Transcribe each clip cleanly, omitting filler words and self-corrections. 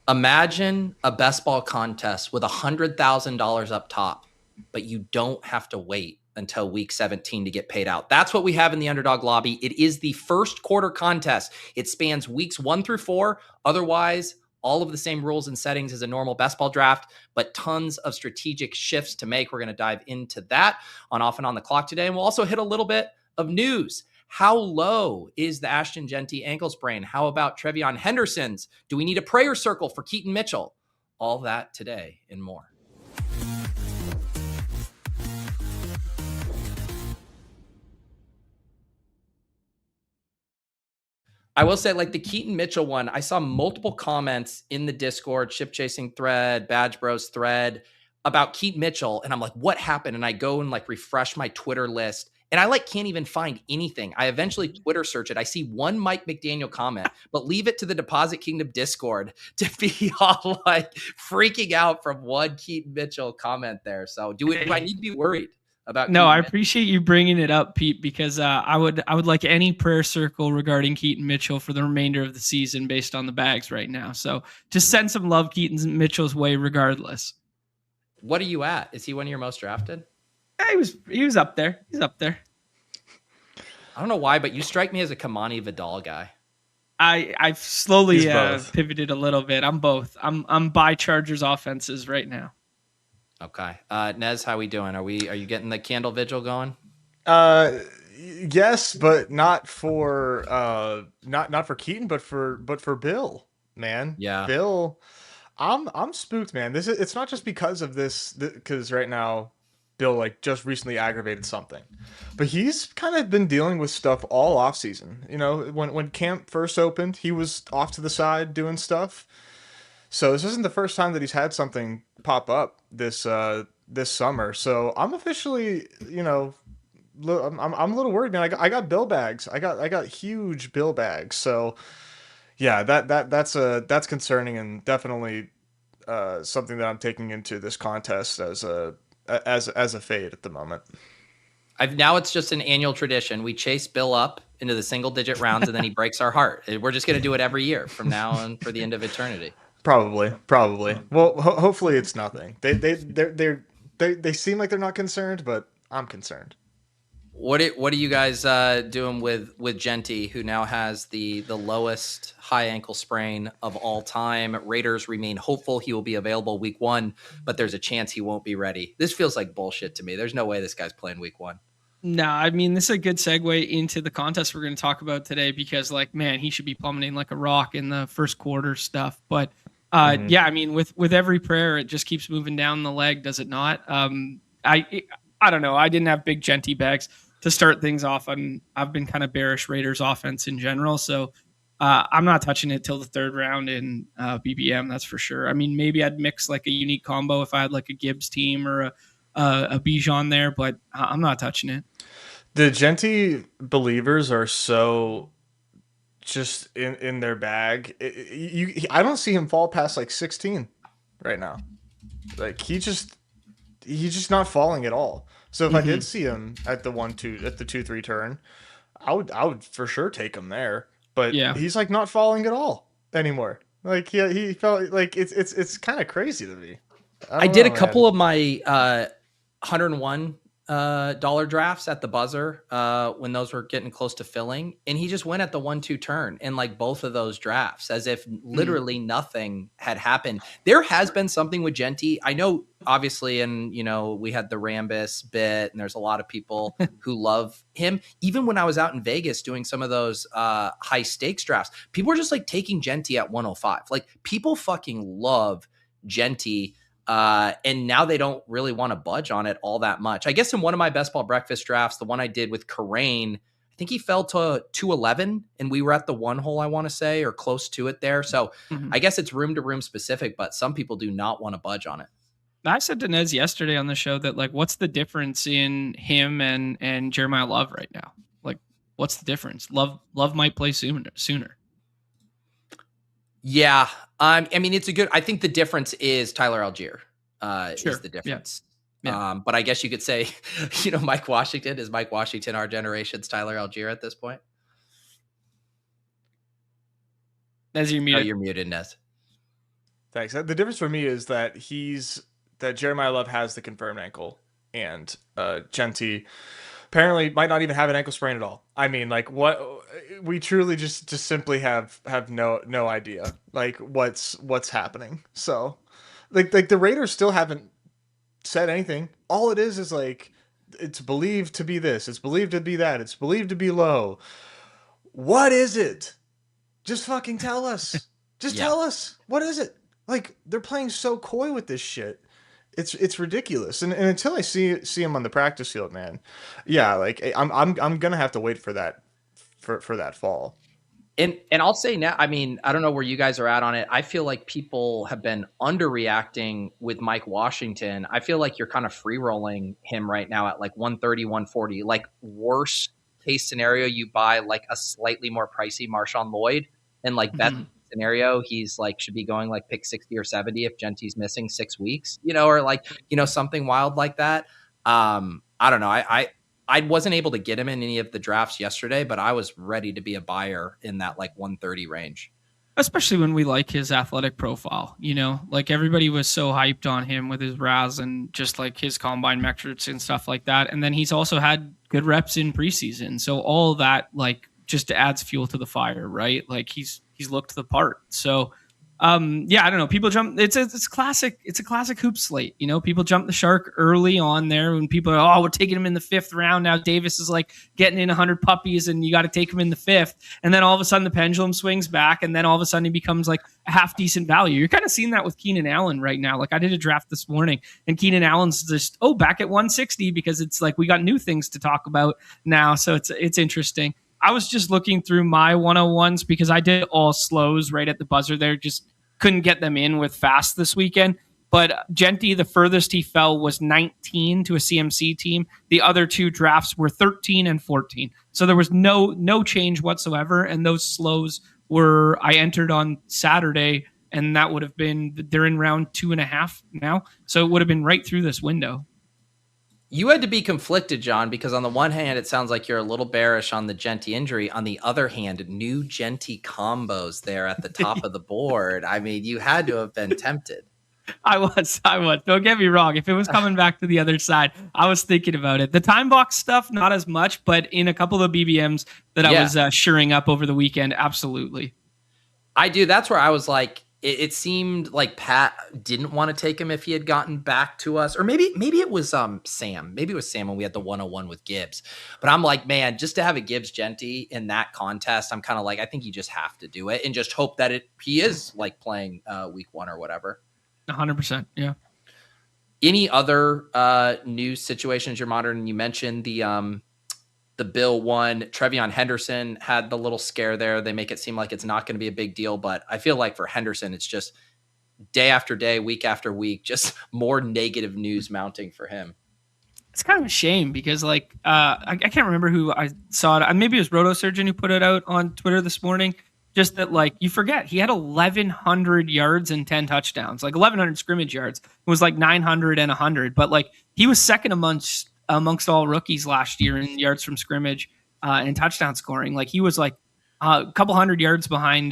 Imagine a best ball contest with $100,000 up top, but you don't have to wait until week 17 to get paid out. That's what we have in the Underdog Lobby. It is the first quarter contest. It spans weeks 1 through 4. Otherwise, all of the same rules and settings as a normal best ball draft, but tons of strategic shifts to make. We're going to dive into that on Off and On the Clock today. And we'll also hit a little bit of news. How low is the Ashton Jeanty ankle sprain? How about Trevion Henderson's? Do we need a prayer circle for Keaton Mitchell? All that today and more. I will say, like the Keaton Mitchell one, I saw multiple comments in the Discord, ship chasing thread, Badge Bros thread about Keaton Mitchell. And I'm like, what happened? And I go and like refresh my Twitter list. And I like can't even find anything. I eventually Twitter search it. I see one Mike McDaniel comment, but leave it to the Deposit Kingdom Discord to be all like freaking out from one Keaton Mitchell comment there. So do I need to be worried about? No, I appreciate you bringing it up, Pete, because I would like any prayer circle regarding Keaton Mitchell for the remainder of the season based on the bags right now. So just send some love Keaton Mitchell's way regardless. What are you at? Is he one of your most drafted? He was up there. He's up there. I don't know why, but you strike me as a Kamani Vidal guy. I've slowly pivoted a little bit. I'm both. I'm by Chargers offenses right now. Okay. Nez, how we doing? Are you getting the candle vigil going? Yes, but not for not for Keaton, but for Bill, man. Yeah. Bill, I'm spooked, man. It's not just because of this, because right now Bill like just recently aggravated something, but he's kind of been dealing with stuff all off season. You know, when camp first opened, he was off to the side doing stuff. So this isn't the first time that he's had something pop up this summer. So I'm officially, I'm a little worried, man. I got Bill bags. I got huge Bill bags. So yeah, that's concerning and definitely something that I'm taking into this contest as a fade at the moment. Now it's just an annual tradition. We chase Bill up into the single digit rounds and then he breaks our heart. We're just going to do it every year from now on for the end of eternity. Probably. Well, hopefully it's nothing. They seem like they're not concerned, but I'm concerned. What are you guys doing with Jeanty, who now has the lowest high ankle sprain of all time? Raiders remain hopeful he will be available week 1, but there's a chance he won't be ready. This feels like bullshit to me. There's no way this guy's playing week 1. No, I mean, this is a good segue into the contest we're going to talk about today because, like, man, he should be plummeting like a rock in the first quarter stuff. But yeah, I mean, with every prayer, it just keeps moving down the leg, does it not? I don't know. I didn't have big Jeanty bags to start things off. I've been kind of bearish Raiders offense in general, so I'm not touching it till the third round in BBM. That's for sure. I mean, maybe I'd mix like a unique combo if I had like a Gibbs team or a Bijan there, but I'm not touching it. The Jeanty believers are so just in their bag. I don't see him fall past like 16 right now. Like he's just not falling at all. So if I did see him at the 1-2 at the 2-3 turn, I would for sure take him there. But yeah, he's like not falling at all anymore. Like he felt like it's kind of crazy to me. I did a couple of my 101 dollar drafts at the buzzer when those were getting close to filling, and he just went at the 1-2 turn in like both of those drafts as if literally nothing had happened. There has been something with Jeanty. I know obviously, and we had the Rambus bit, and there's a lot of people who love him. Even when I was out in Vegas doing some of those high stakes drafts, people were just like taking Jeanty at 105. Like people fucking love Jeanty. And now they don't really want to budge on it all that much. I guess in one of my best ball breakfast drafts, the one I did with Karain, I think he fell to 211 and we were at the 1 hole, I want to say, or close to it there. So I guess it's room to room specific, but some people do not want to budge on it. I said to Nez yesterday on the show that like, what's the difference in him and Jeremiah Love right now? Like, what's the difference? Love might play sooner. Yeah. I mean, I think the difference is Tyler Algier is the difference. Yeah. But I guess you could say, Mike Washington, is Mike Washington our generation's Tyler Algier at this point? Nez, you're muted. Oh, you're muted, Nez. Thanks. The difference for me is that Jeremiah Love has the confirmed ankle, and Genty apparently might not even have an ankle sprain at all. I mean, like, what we truly just simply have no idea like what's happening. So like the Raiders still haven't said anything. All it is like it's believed to be this, it's believed to be that, it's believed to be low. What is it? Just fucking tell us. Just tell us. What is it? Like, they're playing so coy with this shit. It's ridiculous. And until I see him on the practice field, man, yeah, like I'm gonna have to wait for that for that fall. And I'll say now, I mean, I don't know where you guys are at on it. I feel like people have been underreacting with Mike Washington. I feel like you're kind of free rolling him right now at like 130, 140. Like, worst case scenario, you buy like a slightly more pricey Marshawn Lloyd, and like best scenario, he's like should be going like pick 60 or 70 if Genty's missing 6 weeks, or like, something wild like that. I don't know. I wasn't able to get him in any of the drafts yesterday, but I was ready to be a buyer in that like 130 range. Especially when we like his athletic profile, like everybody was so hyped on him with his RAS and just like his combine metrics and stuff like that. And then he's also had good reps in preseason. So all that like just adds fuel to the fire, right? Like he's looked the part. So yeah, I don't know. People jump. It's a classic hoop slate. People jump the shark early on there when people are, we're taking him in the 5th round. Now Davis is like getting in 100 puppies and you got to take him in the 5th. And then all of a sudden the pendulum swings back and then all of a sudden he becomes like a half decent value. You're kind of seeing that with Keenan Allen right now. Like I did a draft this morning and Keenan Allen's just, back at 160 because it's like, we got new things to talk about now. So it's interesting. I was just looking through my 101s because I did all slows right at the buzzer there. Just couldn't get them in with fast this weekend. But Genty, the furthest he fell was 19 to a CMC team. The other 2 drafts were 13 and 14. So there was no change whatsoever. And those slows I entered on Saturday, and that would have been, they're in round 2.5 now. So it would have been right through this window. You had to be conflicted, John, because on the one hand, it sounds like you're a little bearish on the Genty injury. On the other hand, new Genty combos there at the top of the board. I mean, you had to have been tempted. I was. Don't get me wrong. If it was coming back to the other side, I was thinking about it. The time box stuff, not as much, but in a couple of BBMs that I was shoring up over the weekend, absolutely. I do. That's where I was like, it seemed like Pat didn't want to take him if he had gotten back to us, or maybe it was Sam. Maybe it was Sam when we had the 101 with Gibbs. But I'm like, man, just to have a Gibbs Genty in that contest, I'm kind of like, I think you just have to do it and just hope that he is like playing week 1 or whatever. 100%. Yeah. Any other news situations you're monitoring? You mentioned the Bill one. Trevion Henderson had the little scare there. They make it seem like it's not going to be a big deal, but I feel like for Henderson, it's just day after day, week after week, just more negative news mounting for him. It's kind of a shame because like, I can't remember who I saw it. Maybe it was Roto Surgeon who put it out on Twitter this morning. Just that, like, you forget he had 1,100 yards and 10 touchdowns, like 1,100 scrimmage yards. It was like 900 and 100, but like he was second amongst all rookies last year in yards from scrimmage and touchdown scoring. Like he was like a couple hundred yards behind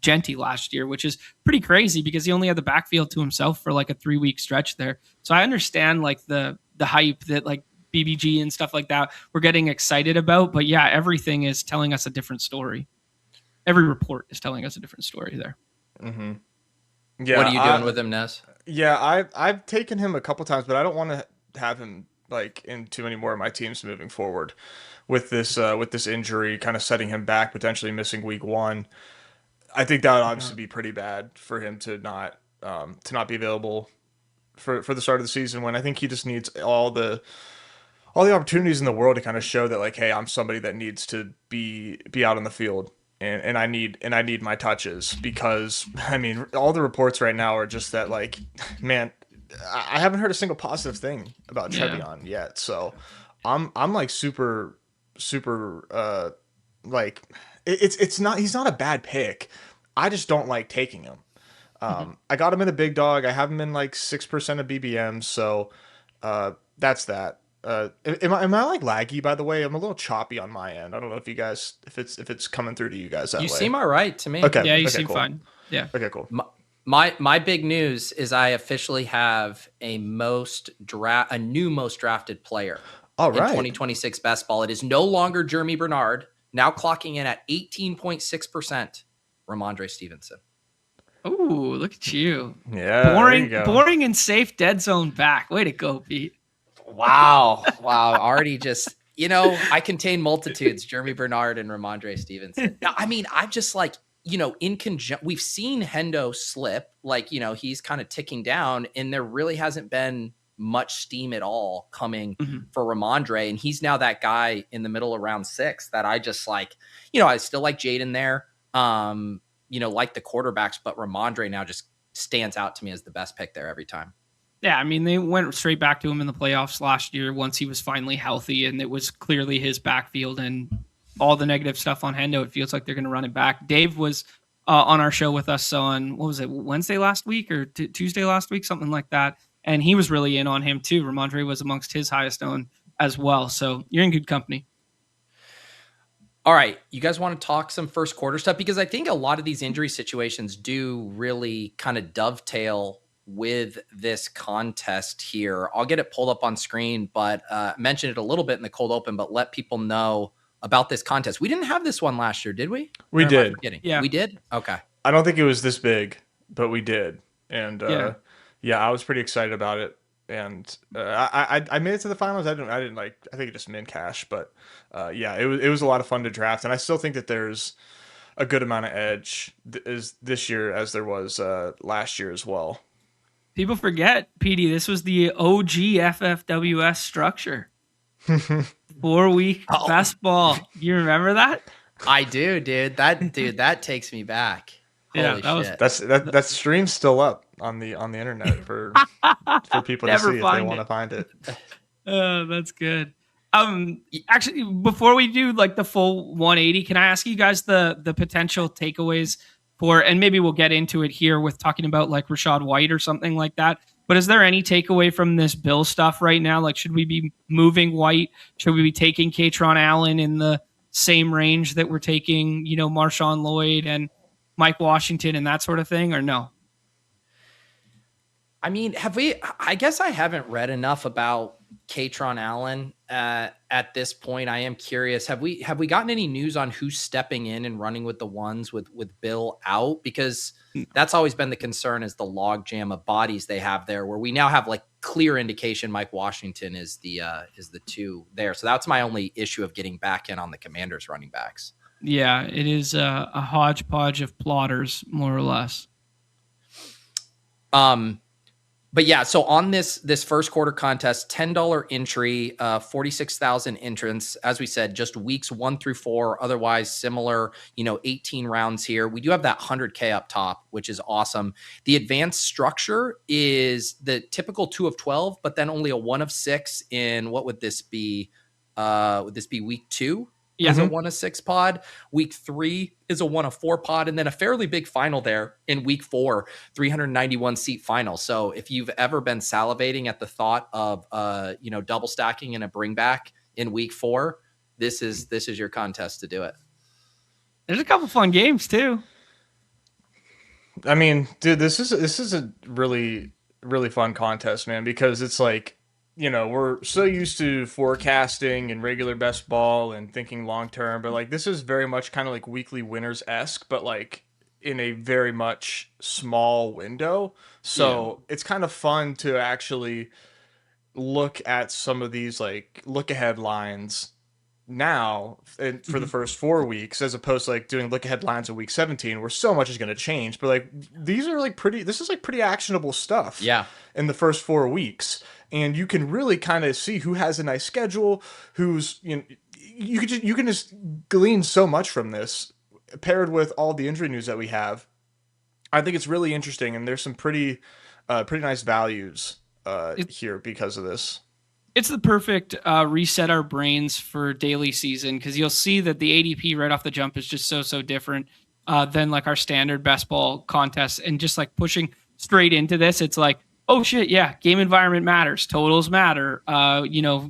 Genty last year, which is pretty crazy because he only had the backfield to himself for like a 3-week stretch there. So I understand like the hype that like BBG and stuff like that we're getting excited about, but yeah, everything is telling us a different story. Every report is telling us a different story there. Mm-hmm. Yeah. What are you doing with him, Nez? Yeah, I've taken him a couple times, but I don't want to have him like in too many more of my teams moving forward with this injury, kind of setting him back, potentially missing week 1. I think that would obviously be pretty bad for him to not be available for the start of the season, when I think he just needs all the opportunities in the world to kind of show that like, hey, I'm somebody that needs to be out on the field. And I need my touches, because I mean, all the reports right now are just that like, man, I haven't heard a single positive thing about Trevion yet. So I'm like super like it's not, he's not a bad pick. I just don't like taking him. I got him in a big dog. I have him in like 6% of BBM. So that's that. Am I like laggy, by the way? I'm a little choppy on my end. I don't know if you guys, if it's coming through to you guys that way. You seem all right to me. Okay. Yeah, you okay, seem cool. fine. Yeah. Okay, cool. My big news is I officially have a new most drafted player All in right. 2026 best ball. It is no longer Jeremy Bernard, now clocking in at 18.6%, Ramondre Stevenson. Oh, look at you. Yeah, there you go. Boring and safe dead zone back. Way to go, Pete. Wow. Already just, I contain multitudes, Jeremy Bernard and Ramondre Stevenson. Now, I mean, I'm just like, in conjunction, we've seen Hendo slip, like, he's kind of ticking down, and there really hasn't been much steam at all coming for Ramondre. And he's now that guy in the middle of round 6 that I just like, I still like Jaden there. Like the quarterbacks, but Ramondre now just stands out to me as the best pick there every time. Yeah, I mean, they went straight back to him in the playoffs last year once he was finally healthy, and it was clearly his backfield and all the negative stuff on Hendo. It feels like they're going to run it back. Dave was on our show with us on, what was it, Wednesday last week or Tuesday last week, something like that, and he was really in on him too. Ramondre was amongst his highest owned as well, so you're in good company. All right, you guys want to talk some first quarter stuff? Because I think a lot of these injury situations do really kind of dovetail with this contest here. I'll get it pulled up on screen, but mention it a little bit in the cold open, but let people know about this contest. We didn't have this one last year, did we? We did. Yeah. We did? Okay. I don't think it was this big, but we did. And I was pretty excited about it. And I made it to the finals. I didn't like, I think it just min cash, but it was a lot of fun to draft. And I still think that there's a good amount of edge this year as there was last year as well. People forget, PD, this was the OG FFWS structure. 4-week best ball. You remember that? I do, dude. That takes me back. Holy shit. That stream's still up on the internet for people to see if they want to find it. Oh, that's good. Actually, before we do like the full 180, can I ask you guys the potential takeaways for, and maybe we'll get into it here with talking about like Rachaad White or something like that. But is there any takeaway from this Bill stuff right now? Like, should we be moving White? Should we be taking Kaytron Allen in the same range that we're taking, Marshawn Lloyd and Mike Washington and that sort of thing, or no? I mean, I guess I haven't read enough about Kaytron Allen at this point. I am curious. Have we gotten any news on who's stepping in and running with the ones with Bill out? Because that's always been the concern, is the log jam of bodies they have there, where we now have like clear indication Mike Washington is the 2 there. So that's my only issue of getting back in on the Commanders running backs. Yeah, it is a hodgepodge of plotters, more or less. But yeah, so on this first quarter contest, $10 entry, 46,000 entrants. As we said, just weeks 1 through 4. Otherwise, similar, 18 rounds here. We do have that 100K up top, which is awesome. The advanced structure is the typical 2 of 12, but then only a 1 of 6 in, what would this be? Would this be week 2? Is a 1 of 6 pod. Week 3 is a 1 of 4 pod, and then a fairly big final there in week 4, 391 seat final. So if you've ever been salivating at the thought of double stacking and a bring back in week 4, this is your contest to do it. There's a couple fun games too. I mean, dude, this is a really, really fun contest, man, because it's like, we're so used to forecasting and regular best ball and thinking long term, but like this is very much kind of like weekly winners-esque, but like in a very much small window. So it's kind of fun to actually look at some of these like look ahead lines now for the first 4 weeks, as opposed to like doing look ahead lines in week 17 where so much is going to change. But like this is like pretty actionable stuff in the first 4 weeks. And you can really kind of see who has a nice schedule, who's, you can just glean so much from this, paired with all the injury news that we have. I think it's really interesting, and there's some pretty nice values here because of this. It's the perfect reset our brains for daily season, because you'll see that the ADP right off the jump is just so different than like our standard best ball contests, and just like pushing straight into this, it's like, oh shit, yeah, game environment matters, totals matter,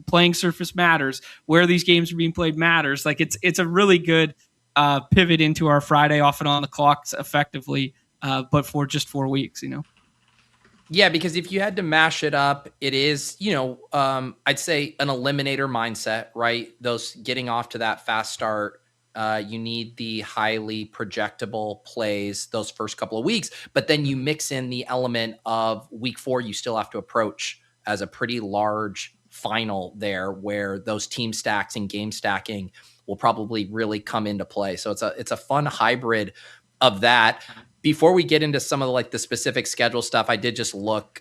playing surface matters, where these games are being played matters. Like it's a really good pivot into our Friday off and on the clocks effectively but for just 4 weeks, Yeah, because if you had to mash it up, it is, I'd say an eliminator mindset, right? Those getting off to that fast start. You need the highly projectable plays those first couple of weeks, but then you mix in the element of week 4, you still have to approach as a pretty large final there where those team stacks and game stacking will probably really come into play. So it's a fun hybrid of that. Before we get into some of the specific schedule stuff, I did just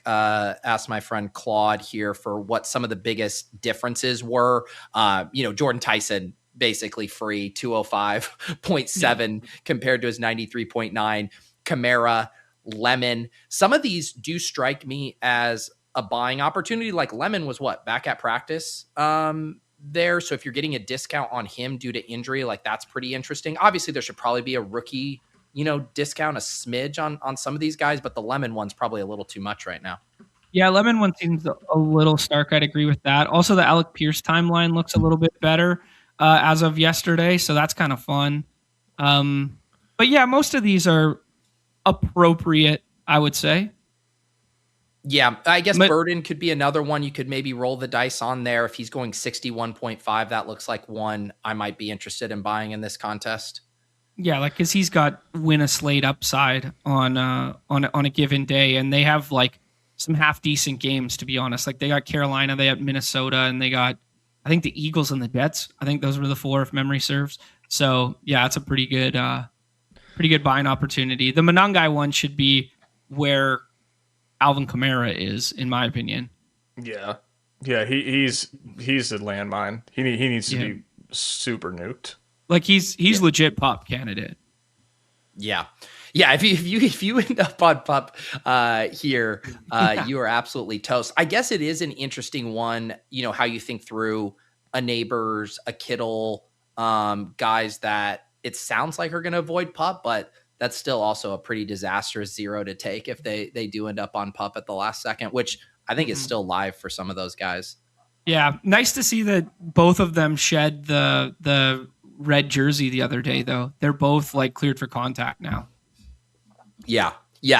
ask my friend Claude here for what some of the biggest differences were. Jordan Tyson basically free 205.7 compared to his 93.9. Kamara, Lemon. Some of these do strike me as a buying opportunity. Like Lemon was back at practice there. So if you're getting a discount on him due to injury, that's pretty interesting. Obviously there should probably be a rookie discount a smidge on some of these guys, but the Lemon one's probably a little too much right now. Yeah, Lemon one seems a little stark. I'd agree with that. Also, the Alec Pierce timeline looks a little bit better as of yesterday, so that's kind of fun. But yeah, most of these are appropriate, I would say. Yeah, I guess Burden could be another one. You could maybe roll the dice on there. If he's going 61.5, that looks like one I might be interested in buying in this contest. Yeah, because he's got win a slate upside on a given day, and they have some half decent games, to be honest. They got Carolina, they got Minnesota, and they got I think the Eagles and the Jets. I think those were the 4 if memory serves. So yeah, it's a pretty good buying opportunity. The Monangai one should be where Alvin Kamara is, in my opinion. Yeah, he's a landmine. He needs to be super nuked. He's legit pop candidate. Yeah. If you end up on pup here, you are absolutely toast. I guess it is an interesting one. How you think through a Neighbors, a Kittle, guys that it sounds like are going to avoid pup, but that's still also a pretty disastrous 0 to take if they do end up on pup at the last second, which I think is still live for some of those guys. Yeah, nice to see that both of them shed the red jersey the other day, though. They're both cleared for contact now. Yeah,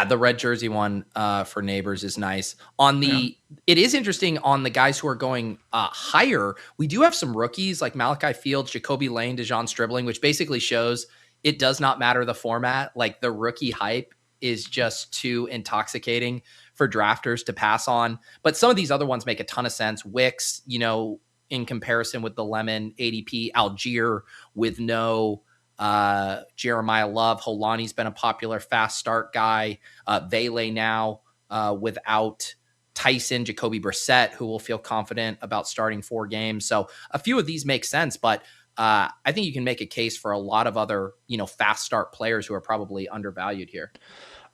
the red jersey one for Neighbors is nice. It is interesting on the guys who are going higher. We do have some rookies like Malachi Fields, Jacoby Lane, Dejon Stribling, which basically shows it does not matter the format. The rookie hype is just too intoxicating for drafters to pass on. But some of these other ones make a ton of sense. Wicks, in comparison with the Lemon, ADP, Algier with no Jeremiah Love. Holani's been a popular fast start guy. Vele now without Tyson, Jacoby Brissett, who will feel confident about starting 4 games. So a few of these make sense, but I think you can make a case for a lot of other, fast start players who are probably undervalued here.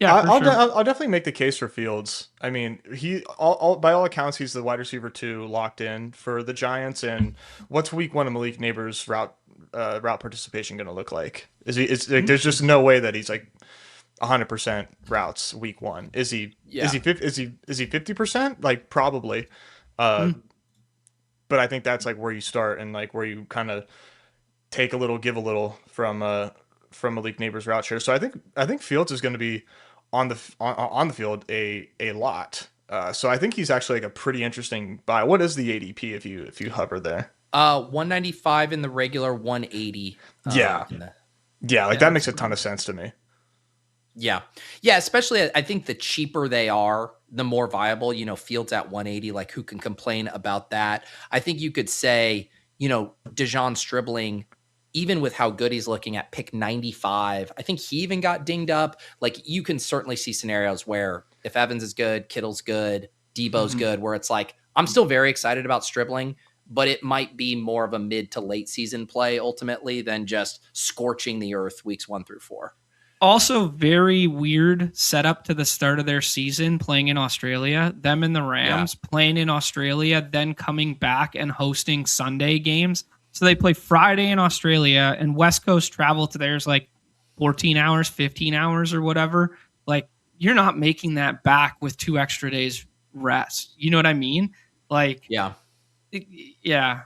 Yeah, I'll definitely make the case for Fields. I mean, by all accounts, he's the wide receiver 2 locked in for the Giants. And what's week 1 of Malik Neighbors' route participation going to look like? There's just no way that he's 100% routes week 1. Is he? Yeah. Is he 50%? Probably. But I think that's where you start and where you kind of take a little, give a little from Malik Neighbors' route share. So I think Fields is going to be on the field a lot. So I think he's actually a pretty interesting buy. What is the ADP if you hover there? 195 in the regular, 180. That makes a ton of sense to me. Yeah, especially I think the cheaper they are, the more viable. Fields at 180, who can complain about that? I think you could say, Dejon Stribling, even with how good he's looking at pick 95, I think he even got dinged up. You can certainly see scenarios where if Evans is good, Kittle's good, Debo's good, where it's I'm still very excited about Stribling, but it might be more of a mid to late season play ultimately than just scorching the earth weeks 1 through 4. Also, very weird setup to the start of their season, playing in Australia. Them and the Rams playing in Australia, then coming back and hosting Sunday games. So they play Friday in Australia, and West Coast travel to theirs 14 hours, 15 hours, or whatever. You're not making that back with 2 extra days rest. You know what I mean? Yeah. Yeah.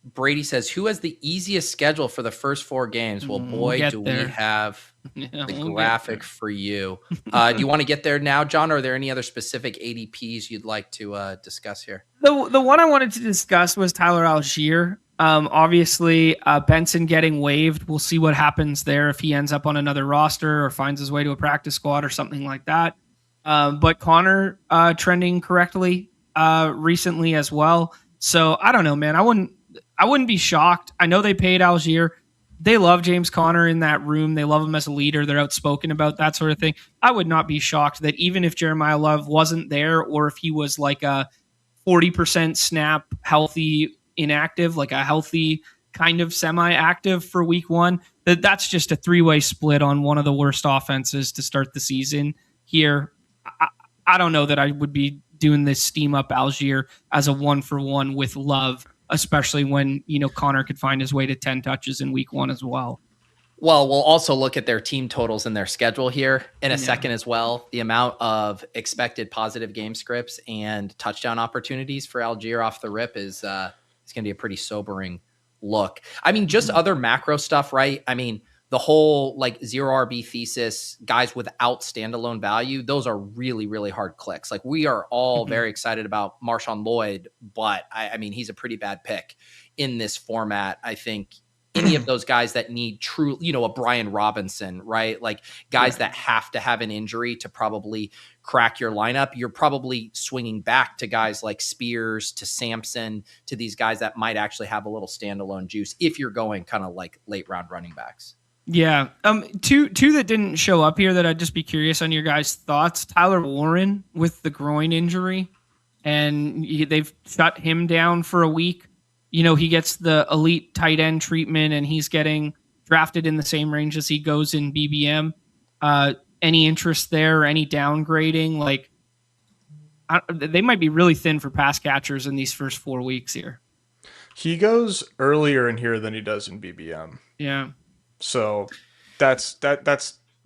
Brady says, "Who has the easiest schedule for the first 4 games?" Well, boy, do we have Yeah, the we'll get graphic there. for you. Do you want to get there now, John? Or are there any other specific ADPs you'd like to discuss here? The one I wanted to discuss was Tyler Algier. Obviously, Benson getting waived. We'll see what happens there if he ends up on another roster or finds his way to a practice squad or something like that. But Connor trending correctly recently as well. So I don't know, man. I wouldn't be shocked. I know they paid Algier. They love James Conner in that room. They love him as a leader. They're outspoken about that sort of thing. I would not be shocked that even if Jeremiah Love wasn't there, or if he was like a 40% snap, healthy, inactive, like a healthy kind of semi-active for week 1, that's just a 3-way split on one of the worst offenses to start the season here. I don't know that I would be doing this steam up Algier as a 1-for-1 with Love, especially when, Connor could find his way to 10 touches in week 1 as well. Well, we'll also look at their team totals and their schedule here in a second as well. The amount of expected positive game scripts and touchdown opportunities for Algier off the rip is going to be a pretty sobering look. I mean, just other macro stuff, right? I mean, the whole like 0 RB thesis, guys without standalone value, those are really, really hard clicks. Like, we are all very excited about Marshawn Lloyd, but I mean, he's a pretty bad pick in this format. I think any of those guys that need true, a Brian Robinson, right? Like guys that have to have an injury to probably crack your lineup, you're probably swinging back to guys like Spears, to Sampson, to these guys that might actually have a little standalone juice if you're going kind of like late round running backs. Yeah. Two that didn't show up here that I'd just be curious on your guys' thoughts. Tyler Warren with the groin injury, and they've shut him down for a week. He gets the elite tight end treatment, and he's getting drafted in the same range as he goes in BBM. Any interest there? Any downgrading? Like, they might be really thin for pass catchers in these first 4 weeks here. He goes earlier in here than he does in BBM. Yeah. So that's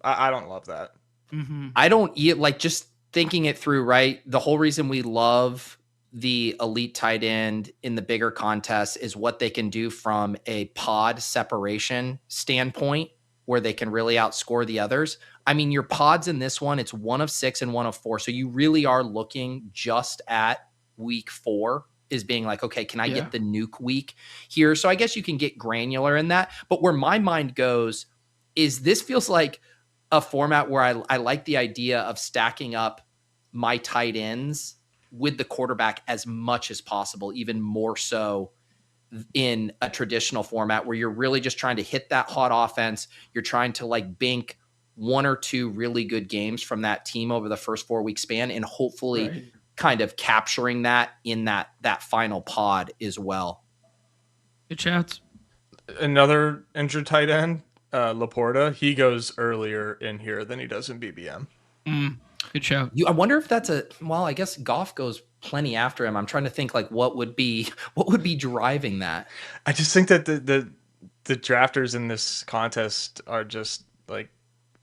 I don't love that. Mm-hmm. I don't like just thinking it through, right? The whole reason we love the elite tight end in the bigger contests is what they can do from a pod separation standpoint, where they can really outscore the others. I mean, your pods in this one, it's 1 of 6 and 1 of 4. So you really are looking just at week 4 is being like, okay, can I get the nuke week here? So I guess you can get granular in that. But where my mind goes is this feels like a format where I like the idea of stacking up my tight ends with the quarterback as much as possible, even more so in a traditional format where you're really just trying to hit that hot offense. You're trying to like bank 1 or 2 really good games from that team over the first 4-week span, and hopefully kind of capturing that in that final pod as well. Good shouts. Another injured tight end, Laporta, he goes earlier in here than he does in BBM. Good shout. I wonder if that's I guess Goff goes plenty after him. I'm trying to think like what would be driving that. I just think that the drafters in this contest are just like,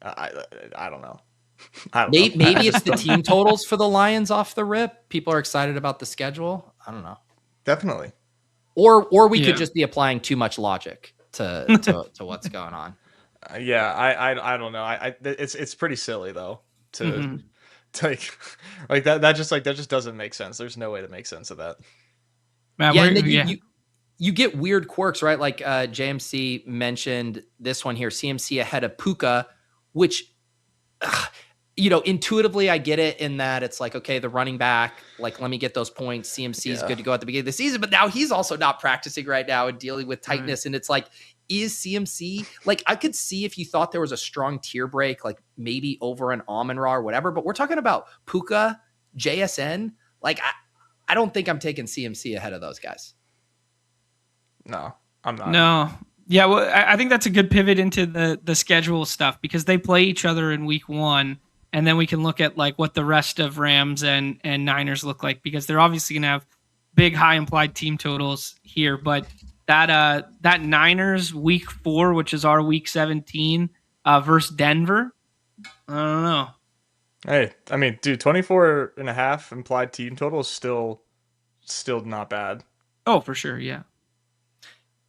I don't know. Maybe it's the team totals for the Lions off the rip. People are excited about the schedule. I don't know. Definitely. Or we could just be applying too much logic to what's going on. I don't know. It's pretty silly though to like that just doesn't make sense. There's no way to make sense of that. Matt, and then you get weird quirks, right? Like JMC mentioned this one here, CMC ahead of Puka, which intuitively I get it in that it's like, okay, the running back, like, let me get those points. CMC is good to go at the beginning of the season, but now he's also not practicing right now and dealing with tightness. And it's like, is CMC, like, I could see if you thought there was a strong tier break, like maybe over an Amon-Ra or whatever, but we're talking about Puka, JSN. Like, I don't think I'm taking CMC ahead of those guys. No, I'm not. No. Yeah, well, I think that's a good pivot into the schedule stuff, because they play each other in week 1. And then we can look at like what the rest of Rams and Niners look like, because they're obviously going to have big, high implied team totals here. But that Niners week 4, which is our week 17 versus Denver, I don't know. Hey, I mean, dude, 24.5 implied team total is still not bad. Oh, for sure. Yeah.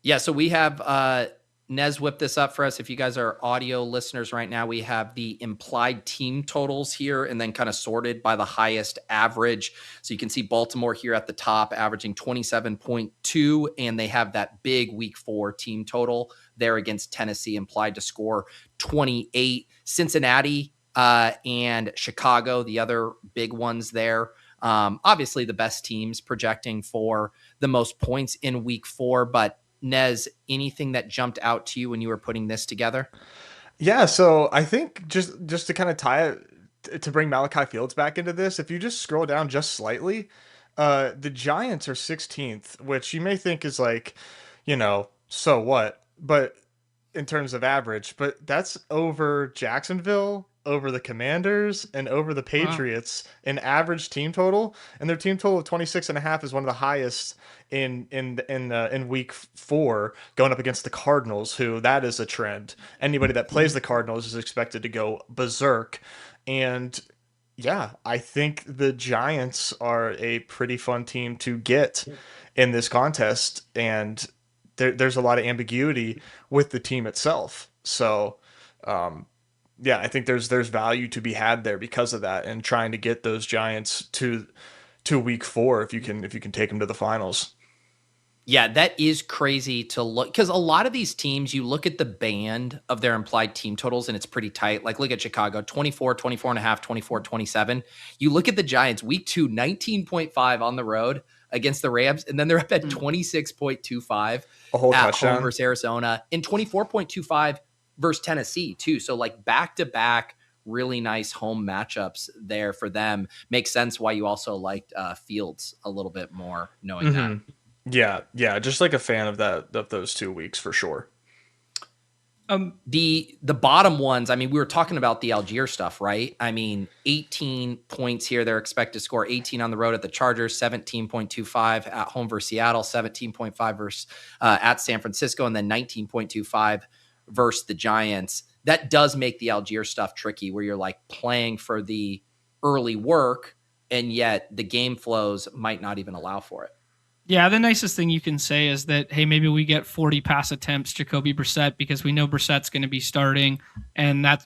Yeah, so we have Nez whip this up for us. If you guys are audio listeners right now, we have the implied team totals here and then kind of sorted by the highest average. So you can see Baltimore here at the top, averaging 27.2, and they have that big week 4 team total there against Tennessee, implied to score 28. Cincinnati and Chicago, the other big ones there. Obviously, the best teams projecting for the most points in week 4, but Nez, anything that jumped out to you when you were putting this together? Yeah, so I think just to kind of tie it to bring Malachi Fields back into this, if you just scroll down just slightly, the Giants are 16th, which you may think is like, so what? But in terms of average, but that's over Jacksonville, over the Commanders, and over the Wow. Patriots in average team total. And their team total of 26.5 is one of the highest in week 4, going up against the Cardinals, who that is a trend. Anybody that plays the Cardinals is expected to go berserk. And yeah, I think the Giants are a pretty fun team to get in this contest, and there's a lot of ambiguity with the team itself. So, yeah, I think there's value to be had there because of that, and trying to get those Giants to week 4 if you can take them to the finals. Yeah, that is crazy to look, because a lot of these teams, you look at the band of their implied team totals and it's pretty tight. Like look at Chicago, 24, 24 and a half, 24, 27. You look at the Giants, week 2, 19.5 on the road against the Rams, and then they're up at 26.25 A whole at home touchdown. versus Arizona, and 24.25 versus Tennessee too. So like back to back, really nice home matchups there for them. Makes sense why you also liked Fields a little bit more, knowing that. Yeah, just like a fan of those 2 weeks for sure. The bottom ones, I mean, we were talking about the Algier stuff, right? I mean, 18 points here. They're expected to score 18 on the road at the Chargers, 17.25 at home versus Seattle, 17.5 versus at San Francisco, and then 19.25 versus the Giants. That does make the Algier stuff tricky, where you're like playing for the early work, and yet the game flows might not even allow for it. Yeah, the nicest thing you can say is that, hey, maybe we get 40 pass attempts, Jacoby Brissett, because we know Brissett's going to be starting. And that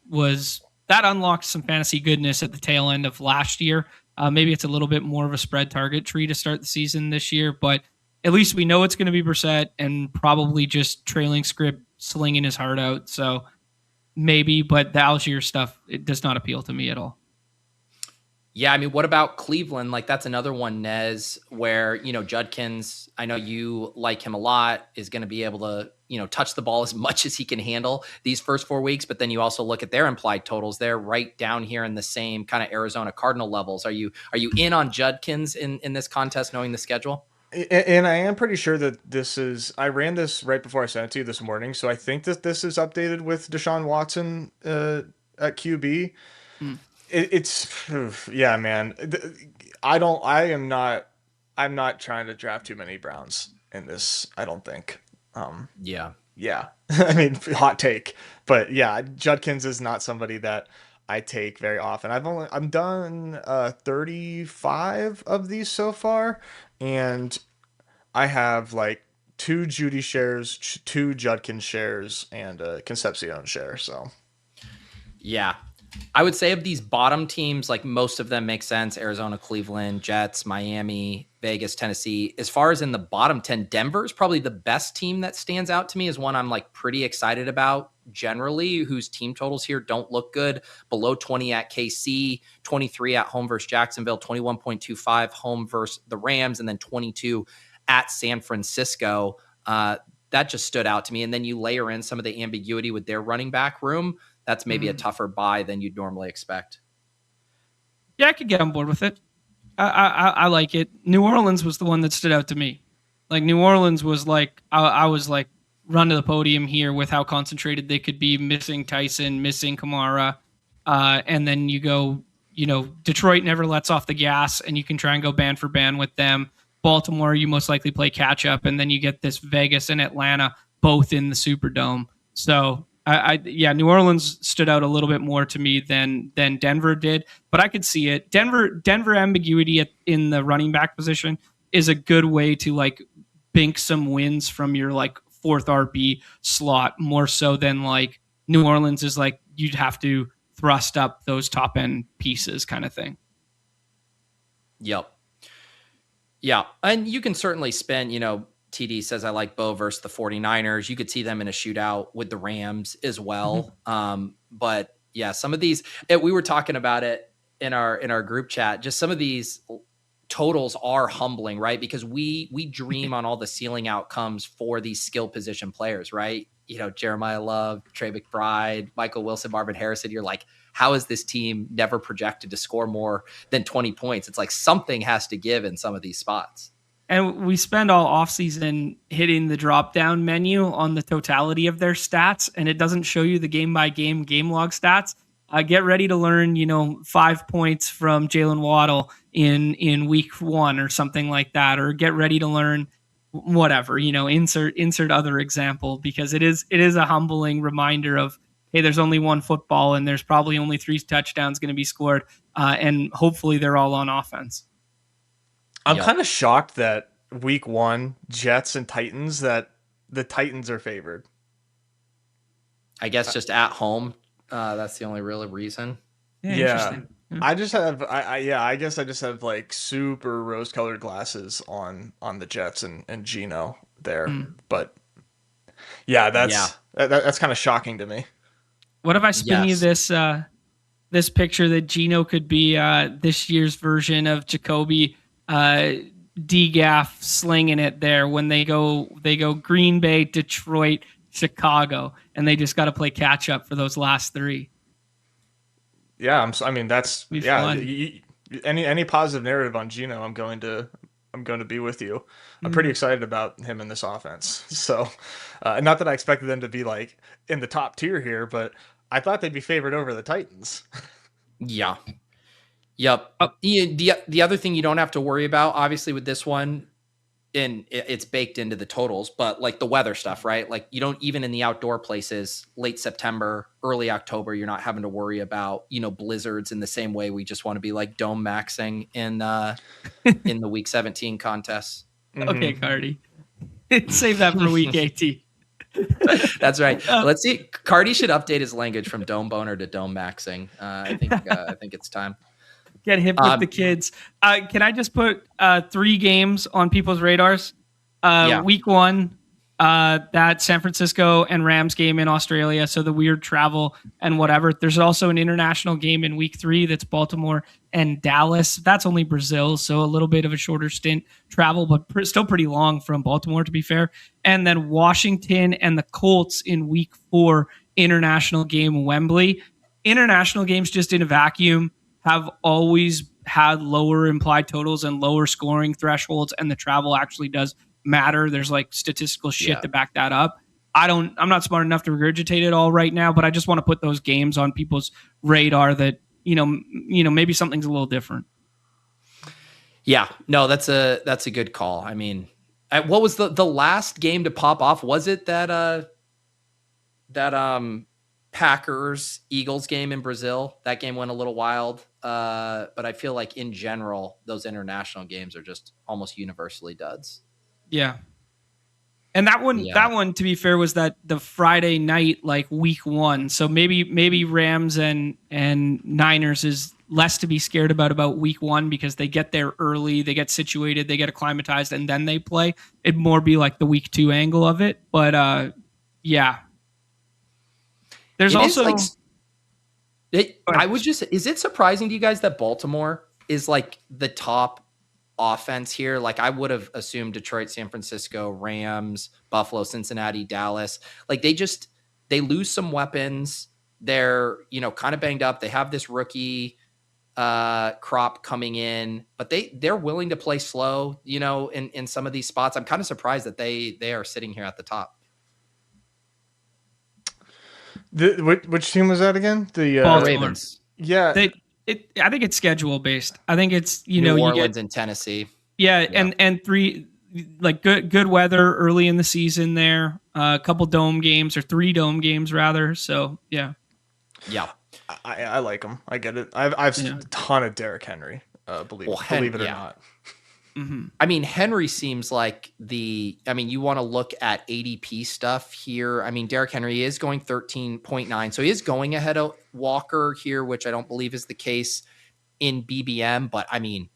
unlocked some fantasy goodness at the tail end of last year. Maybe it's a little bit more of a spread target tree to start the season this year, but at least we know it's going to be Brissett and probably just trailing script slinging his heart out. So maybe, but the Algier stuff, it does not appeal to me at all. Yeah, I mean, what about Cleveland? Like, that's another one, Nez, where, Judkins, I know you like him a lot, is going to be able to, touch the ball as much as he can handle these first 4 weeks. But then you also look at their implied totals. They're right down here in the same kind of Arizona Cardinal levels. Are you in on Judkins in this contest, knowing the schedule? And I am pretty sure that I ran this right before I sent it to you this morning, so I think that this is updated with Deshaun Watson at QB. Yeah, man. I'm not trying to draft too many Browns in this, I don't think. Yeah. Yeah. I mean, hot take. But yeah, Judkins is not somebody that I take very often. I'm done 35 of these so far, and I have like 2 Judy shares, 2 Judkins shares, and a Concepcion share, so Yeah. I would say of these bottom teams, like most of them make sense. Arizona, Cleveland, Jets, Miami, Vegas, Tennessee. As far as in the bottom 10, Denver is probably the best team that stands out to me, as one I'm like pretty excited about generally, whose team totals here don't look good. Below 20 at KC, 23 at home versus Jacksonville, 21.25 home versus the Rams, and then 22 at San Francisco. That just stood out to me. And then you layer in some of the ambiguity with their running back room. That's maybe a tougher buy than you'd normally expect. Yeah, I could get on board with it. I like it. New Orleans was the one that stood out to me. Like New Orleans was like, I was like, run to the podium here with how concentrated they could be, missing Tyson, missing Kamara. And then you go, Detroit never lets off the gas, and you can try and go band for band with them. Baltimore, you most likely play catch up, and then you get this Vegas and Atlanta both in the Superdome. So New Orleans stood out a little bit more to me than Denver did, but I could see it. Denver ambiguity in the running back position is a good way to like bink some wins from your like fourth RB slot more so than like New Orleans is like you'd have to thrust up those top end pieces kind of thing. Yep. Yeah. And you can certainly spend, TD says I like Bo versus the 49ers. You could see them in a shootout with the Rams as well. But yeah, some of these, we were talking about it in our group chat, just some of these totals are humbling, right? Because we dream on all the ceiling outcomes for these skill position players, right? Jeremiah Love, Trey McBride, Michael Wilson, Marvin Harrison. You're like, how is this team never projected to score more than 20 points? It's like something has to give in some of these spots. And we spend all offseason hitting the drop-down menu on the totality of their stats, and it doesn't show you the game-by-game game log stats. Get ready to learn, 5 points from Jalen Waddle in week 1 or something like that, or get ready to learn whatever, insert other example, because it is a humbling reminder of, hey, there's only one football and there's probably only 3 touchdowns going to be scored, and hopefully they're all on offense. I'm kind of shocked that week 1 Jets and Titans, that the Titans are favored. I guess just at home. That's the only real reason. Yeah. I just have, I guess I just have like super rose-colored glasses on the Jets and Geno there, but that's kind of shocking to me. What if I spin you this picture that Geno could be this year's version of Jacoby DGAF slinging it there when they go Green Bay, Detroit, Chicago, and they just got to play catch up for those last 3. Yeah, that's fun. Any positive narrative on Geno, I'm going to be with you. I'm pretty excited about him in this offense. So, not that I expected them to be like in the top tier here, but I thought they'd be favored over the Titans. Yeah. Yep. The other thing you don't have to worry about, obviously, with this one, and it's baked into the totals, but like the weather stuff, right? Like you don't, even in the outdoor places, late September, early October, you're not having to worry about, blizzards in the same way we just want to be like dome maxing in the week 17 contests. Okay, Cardi. Save that for week 18. That's right. Let's see. Cardi should update his language from dome boner to dome maxing. I think it's time. Get hip with the kids. Can I just put 3 games on people's radars? Week 1, that San Francisco and Rams game in Australia, so the weird travel and whatever. There's also an international game in week 3 that's Baltimore and Dallas. That's only Brazil, so a little bit of a shorter stint travel, but still pretty long from Baltimore, to be fair. And then Washington and the Colts in week 4, international game, Wembley. International games just in a vacuum have always had lower implied totals and lower scoring thresholds, and the travel actually does matter. There's like statistical shit to back that up. I'm not smart enough to regurgitate it all right now, but I just want to put those games on people's radar that, maybe something's a little different. Yeah, no, that's a good call. I mean, what was the last game to pop off? Was it that Packers Eagles game in Brazil? That game went a little wild. But I feel like in general, those international games are just almost universally duds. Yeah. And that one, to be fair, was that the Friday night, like week 1. So maybe Rams and Niners is less to be scared about week 1 because they get there early, they get situated, they get acclimatized, and then they play. It'd more be like the week 2 angle of it. But yeah. There's also is it surprising to you guys that Baltimore is like the top offense here? Like I would have assumed Detroit, San Francisco, Rams, Buffalo, Cincinnati, Dallas. Like they lose some weapons. They're, kind of banged up. They have this rookie crop coming in, but they're willing to play slow, in some of these spots. I'm kind of surprised that they are sitting here at the top. Which team was that again? The Ravens. Yeah. I think it's schedule based. I think it's, New Orleans and Tennessee. Yeah. And 3, like good weather early in the season there, a couple dome games or 3 dome games rather. So yeah. Yeah. I like them. I get it. I've a ton of Derrick Henry, believe it or not. I mean, Henry seems like you want to look at ADP stuff here. I mean, Derrick Henry is going 13.9. So he is going ahead of Walker here, which I don't believe is the case in BBM. But I mean,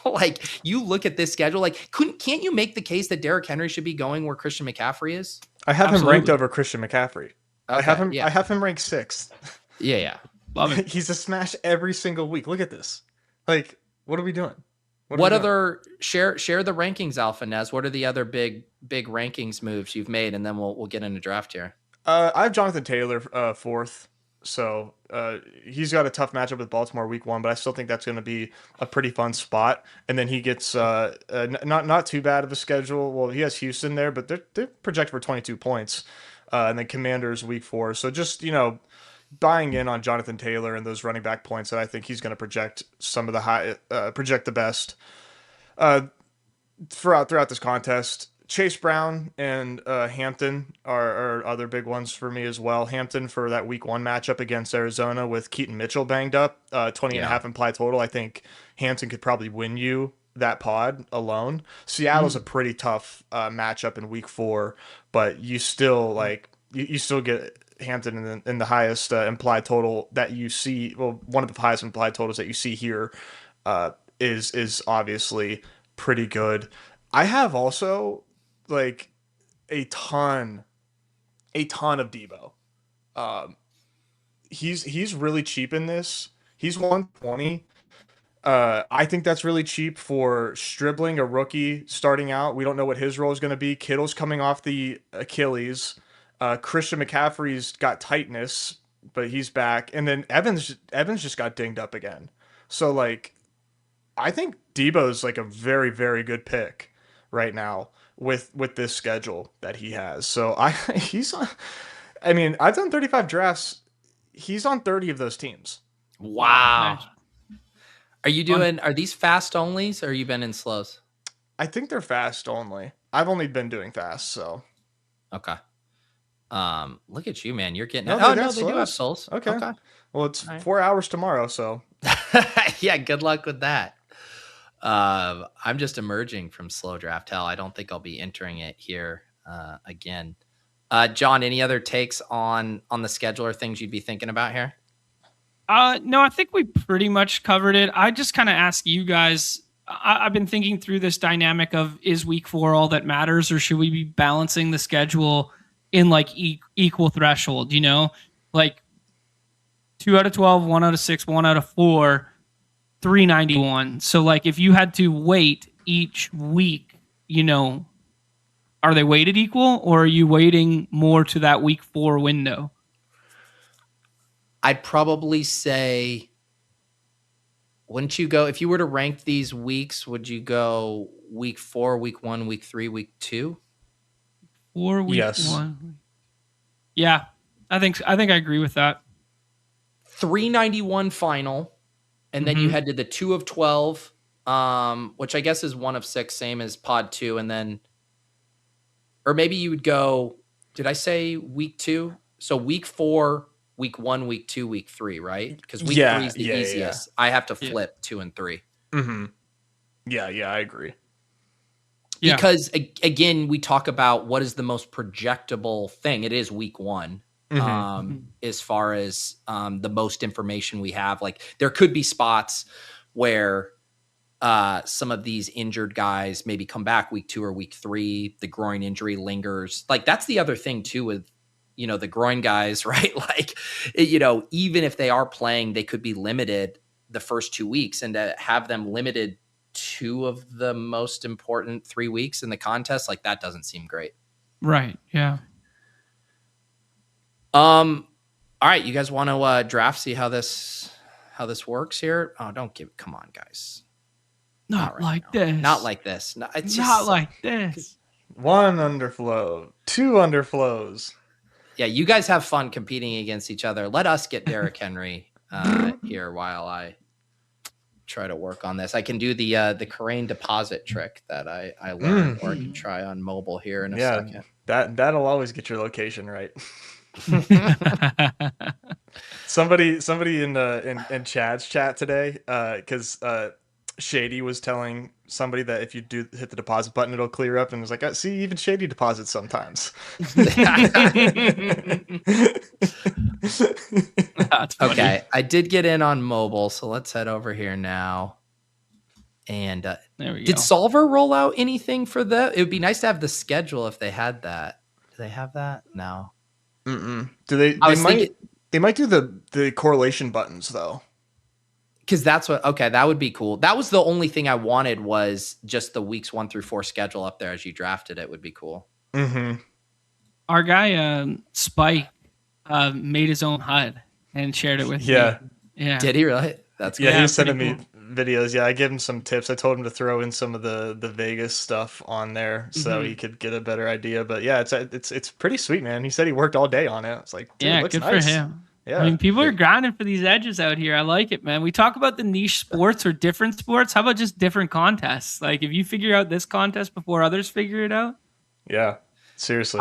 like you look at this schedule, like can't you make the case that Derrick Henry should be going where Christian McCaffrey is? I have him Absolutely. ranked over Christian McCaffrey. I have him ranked 6th. Yeah. Love it. He's a smash every single week. Look at this. Like, what are we doing? What other share the rankings, Alpha Nez? What are the other big rankings moves you've made, and then we'll get into draft here. I have Jonathan Taylor 4th, so he's got a tough matchup with Baltimore week 1, but I still think that's going to be a pretty fun spot. And then he gets not too bad of a schedule. Well, he has Houston there, but they're projected for 22 points, and then Commanders week 4. So just buying in on Jonathan Taylor and those running back points that I think he's going to project some of the project the best throughout this contest. Chase Brown and Hampton are other big ones for me as well. Hampton for that week 1 matchup against Arizona with Keaton Mitchell banged up, 20.5 implied total. I think Hampton could probably win you that pod alone. Seattle's a pretty tough matchup in week 4, but you still you still get Hampton in the highest implied total that you see. Well, one of the highest implied totals that you see here is obviously pretty good. I have also a ton of Debo. He's really cheap in this. He's 120. I think that's really cheap for Stribling, a rookie starting out. We don't know what his role is going to be. Kittle's coming off the Achilles. Christian McCaffrey's got tightness, but he's back. And then Evans just got dinged up again. So I think Debo's a very, very good pick right now with this schedule that he has. So I've done 35 drafts. He's on 30 of those teams. Wow. Are these fast onlys or you been in slows? I think they're fast only. I've only been doing fast, so. Okay. Look at you, man. You're getting No, they do have souls. Okay. Well, it's 4 hours tomorrow, so. Yeah, good luck with that. I'm just emerging from slow draft hell. I don't think I'll be entering it here again. John, any other takes on the schedule or things you'd be thinking about here? No, I think we pretty much covered it. I just kind of ask you guys, I've been thinking through this dynamic of, is week 4 all that matters, or should we be balancing the schedule in equal threshold, 2 out of 12, 1 out of 6, 1 out of 4, 391. So if you had to weight each week, are they weighted equal, or are you weighting more to that week 4 window? I'd probably say, wouldn't you go, if you were to rank these weeks, would you go week 4, week 1, week 3, week 2? 4, week Yes. 1. Yeah, I think I agree with that. 391 final, and then you head to the 2 of 12, which I guess is 1 of 6, same as pod 2, and then, or maybe you would go, did I say week 2? So week 4, week 1, week 2, week 3, right? Because week 3 is the easiest. I have to flip 2 and 3. Mm-hmm. Yeah, I agree. Yeah. Because again, we talk about what is the most projectable thing. It is week 1. As far as the most information we have. There could be spots where some of these injured guys maybe come back week 2 or week 3. The groin injury lingers. That's the other thing too with the groin guys, right? Even if they are playing, they could be limited the first 2 weeks, and to have them limited 2 of the most important 3 weeks in the contest, that doesn't seem great. Right. Yeah. All right, you guys want to draft, see how this works here? Oh, come on, guys. Not like this. Not like this. No, it's just not like this. 1 underflow, 2 underflows. Yeah, you guys have fun competing against each other. Let us get Derrick Henry here while I try to work on this. I can do the Karain deposit trick that I learned, or I can try on mobile here in a second. That'll always get your location right. Somebody in Chad's chat today, because Shady was telling somebody that if you do hit the deposit button, it'll clear up, and it's like, see, even Shady deposits sometimes. That's funny. Okay, I did get in on mobile, so let's head over here now. And There we go. did Solver roll out anything for that? It would be nice to have the schedule if they had that. Do they have that? No. Mm-mm. Do they? I was thinking, They might do the correlation buttons though. because that's what. Okay, that would be cool. That was the only thing I wanted, was just the weeks 1 through 4 schedule up there as you drafted it. Would be cool. Mm-hmm. Our guy Spike made his own HUD and shared it with Yeah. me. Yeah. Did he really? That's Yeah, cool. he was sending pretty me videos. Yeah, I gave him some tips. I told him to throw in some of the Vegas stuff on there so Mhm. he could get a better idea. But yeah, it's pretty sweet, man. He said he worked all day on it. It's like, dude, Yeah, it looks good nice. for him. Yeah. I mean, people are grinding for these edges out here. I like it, man. We talk about the niche sports or different sports. How about just different contests? Like, if you figure out this contest before others figure it out. Yeah, seriously.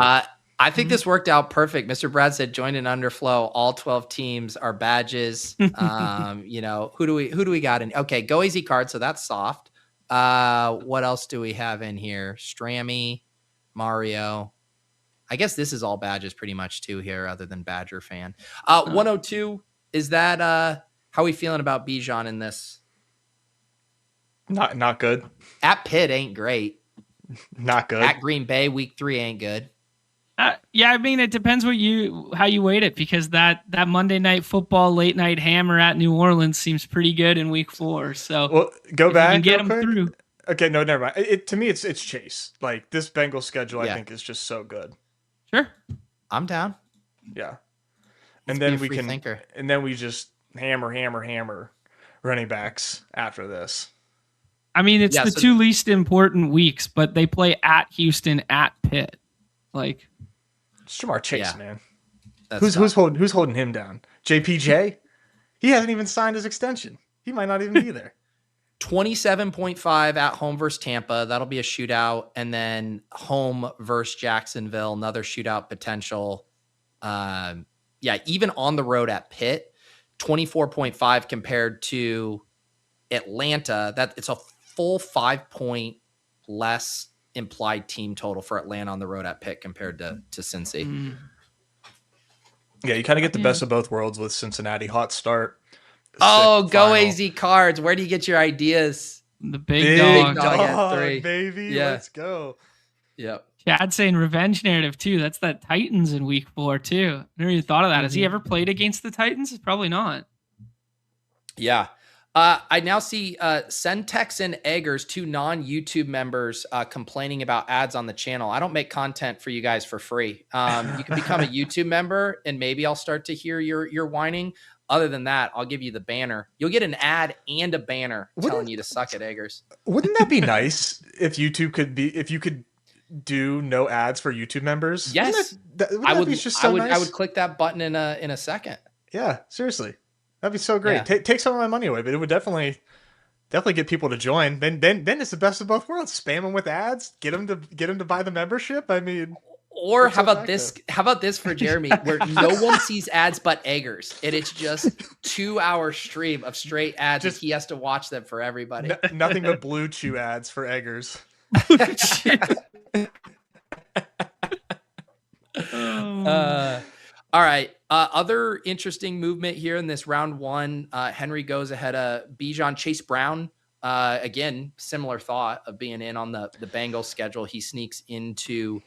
I think this worked out perfect. Mr. Brad said, join in Underflow. All 12 teams are badges. You know, who do we got in? Okay, Go Easy Card. So that's soft. What else do we have in here? Strammy, Mario. I guess this is all badges pretty much too here, other than Badger fan. 102. Is that how are we feeling about Bijan in this? Not good. At Pitt ain't great. Not good. At Green Bay, week 3 ain't good. Yeah, I mean, it depends how you weight it, because that Monday Night Football late night hammer at New Orleans seems pretty good in week 4. So Well, go if back. you can get real them quick. through. Okay, no, never mind. To me, it's Chase. Like this Bengals schedule, I Yeah. think is just so good. Sure. I'm down. Yeah, Let's and then be a we free can, thinker. and then we just hammer running backs after this. I mean, it's Yeah, the so- 2 least important weeks, but they play at Houston, at Pitt. Like, It's Jamar Chase, Yeah. man. That's Who's tough. who's holding him down? JPJ? He hasn't even signed his extension. He might not even be there. 27.5 at home versus Tampa. That'll be a shootout. And then home versus Jacksonville, another shootout potential. Yeah, even on the road at Pitt, 24.5 compared to Atlanta. That it's a full 5-point less implied team total for Atlanta on the road at Pitt compared to Cincy. Yeah, you kind of get the best of both worlds with Cincinnati. Hot start. Oh, Sick Go final. AZ Cards. Where do you get your ideas? the big, Big dog. dog. at 3. baby. Yeah. Let's go. Yep. Chad saying revenge narrative, too. That's that Titans in week 4, too. I never even thought of that. Has he ever played against the Titans? Probably not. Yeah. I now see Sentex and Eggers, 2 non-YouTube members, complaining about ads on the channel. I don't make content for you guys for free. You can become a YouTube member, and maybe I'll start to hear your whining. Other than that, I'll give you the banner. You'll get an ad and a banner telling you to suck at Eggers. Wouldn't that be nice if YouTube could be, if you could do no ads for YouTube members? Yes. Wouldn't I that would. be just so I nice? would click that button in a second. Yeah, seriously. That'd be so great. Yeah. Take some of my money away, but it would definitely get people to join. Then it's the best of both worlds. Spam them with ads, get them to buy the membership. I mean, Or That's how so about this? How about this for Jeremy, where no one sees ads but Eggers, and it's just 2-hour stream of straight ads, and Just- he has to watch them for everybody. nothing but Blue Chew ads for Eggers. All right. Other interesting movement here in this round 1. Henry goes ahead of Bijan. Chase Brown. Again, similar thought of being in on the Bengals schedule. He sneaks into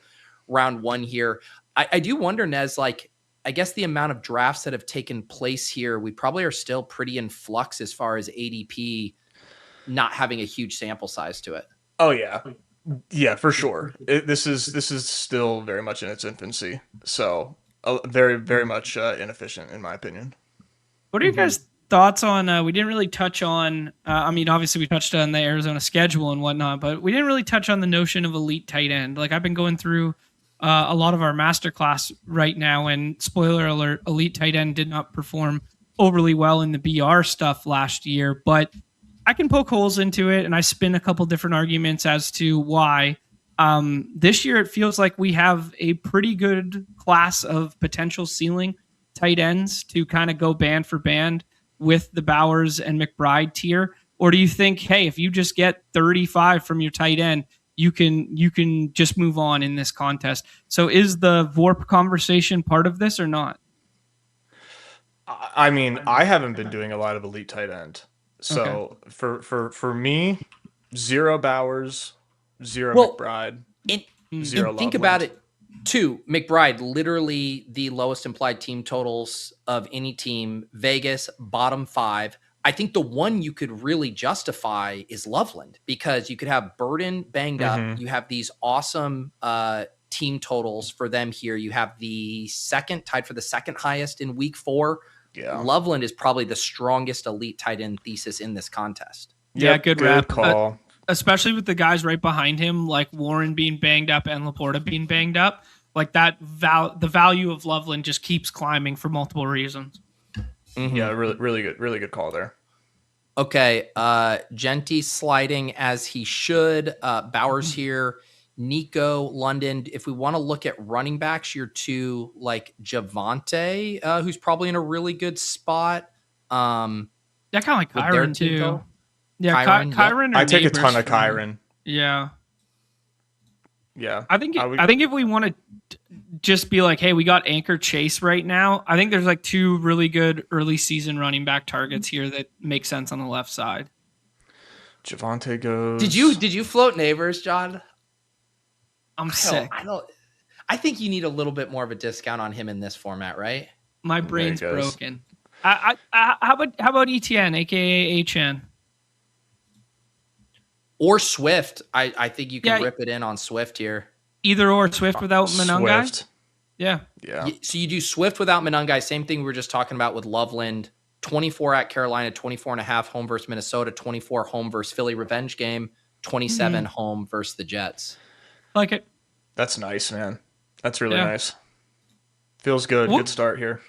round 1 here. I do wonder, Nez, like, I guess the amount of drafts that have taken place here, we probably are still pretty in flux as far as ADP not having a huge sample size to it. Oh yeah, yeah, for sure. This is still very much in its infancy, so very very much inefficient in my opinion. What are your guys' thoughts on, we didn't really touch on, I mean, obviously we touched on the Arizona schedule and whatnot, but we didn't really touch on the notion of elite tight end. Like, I've been going through a lot of our masterclass right now, and spoiler alert, elite tight end did not perform overly well in the BR stuff last year, but I can poke holes into it, and I spin a couple different arguments as to why. This year, it feels like we have a pretty good class of potential ceiling tight ends to kind of go band for band with the Bowers and McBride tier. Or do you think, hey, if you just get 35 from your tight end, you can just move on in this contest? So is the VORP conversation part of this or not? I mean, I haven't been doing a lot of elite tight end. So for me, 0 Bowers, 0 Well, McBride, And, 0 and think Loveland. about it too. McBride, literally the lowest implied team totals of any team. Vegas, bottom 5. I think the one you could really justify is Loveland, because you could have Burden banged up. You have these awesome team totals for them here. You have the tied for the second highest in week 4. Yeah. Loveland is probably the strongest elite tight end thesis in this contest. Yeah, Yep, good rep. call. Especially with the guys right behind him, like Warren being banged up and Laporta being banged up. Like that, the value of Loveland just keeps climbing for multiple reasons. Yeah, really good call there. Okay, Genty sliding as he should. Bowers here. Nico, London. If we want to look at running backs, you're to like Javante, who's probably in a really good spot. Yeah, kind of like With their Kyron team too. total? Yeah, Kyron, Kyron. I take a ton of Kyron. Yeah, Yeah. I think if we want to just be like, hey, we got Anchor Chase right now, I think there's like 2 really good early season running back targets here that make sense on the left side. Javante goes. Did you float Neighbors, John? I'm sick. I think you need a little bit more of a discount on him in this format, right? My brain's There he goes. broken. How about ETN, aka HN? Or Swift. I think you can Yeah. rip it in on Swift here. Either or Swift without Monangai? Swift. Yeah. Yeah. So you do Swift without Monangai. Same thing we were just talking about with Loveland. 24 at Carolina, 24.5 home versus Minnesota, 24 home versus Philly revenge game, 27 home versus the Jets. Like it. That's nice, man. That's really Yeah. nice. Feels good. Well- Good start here.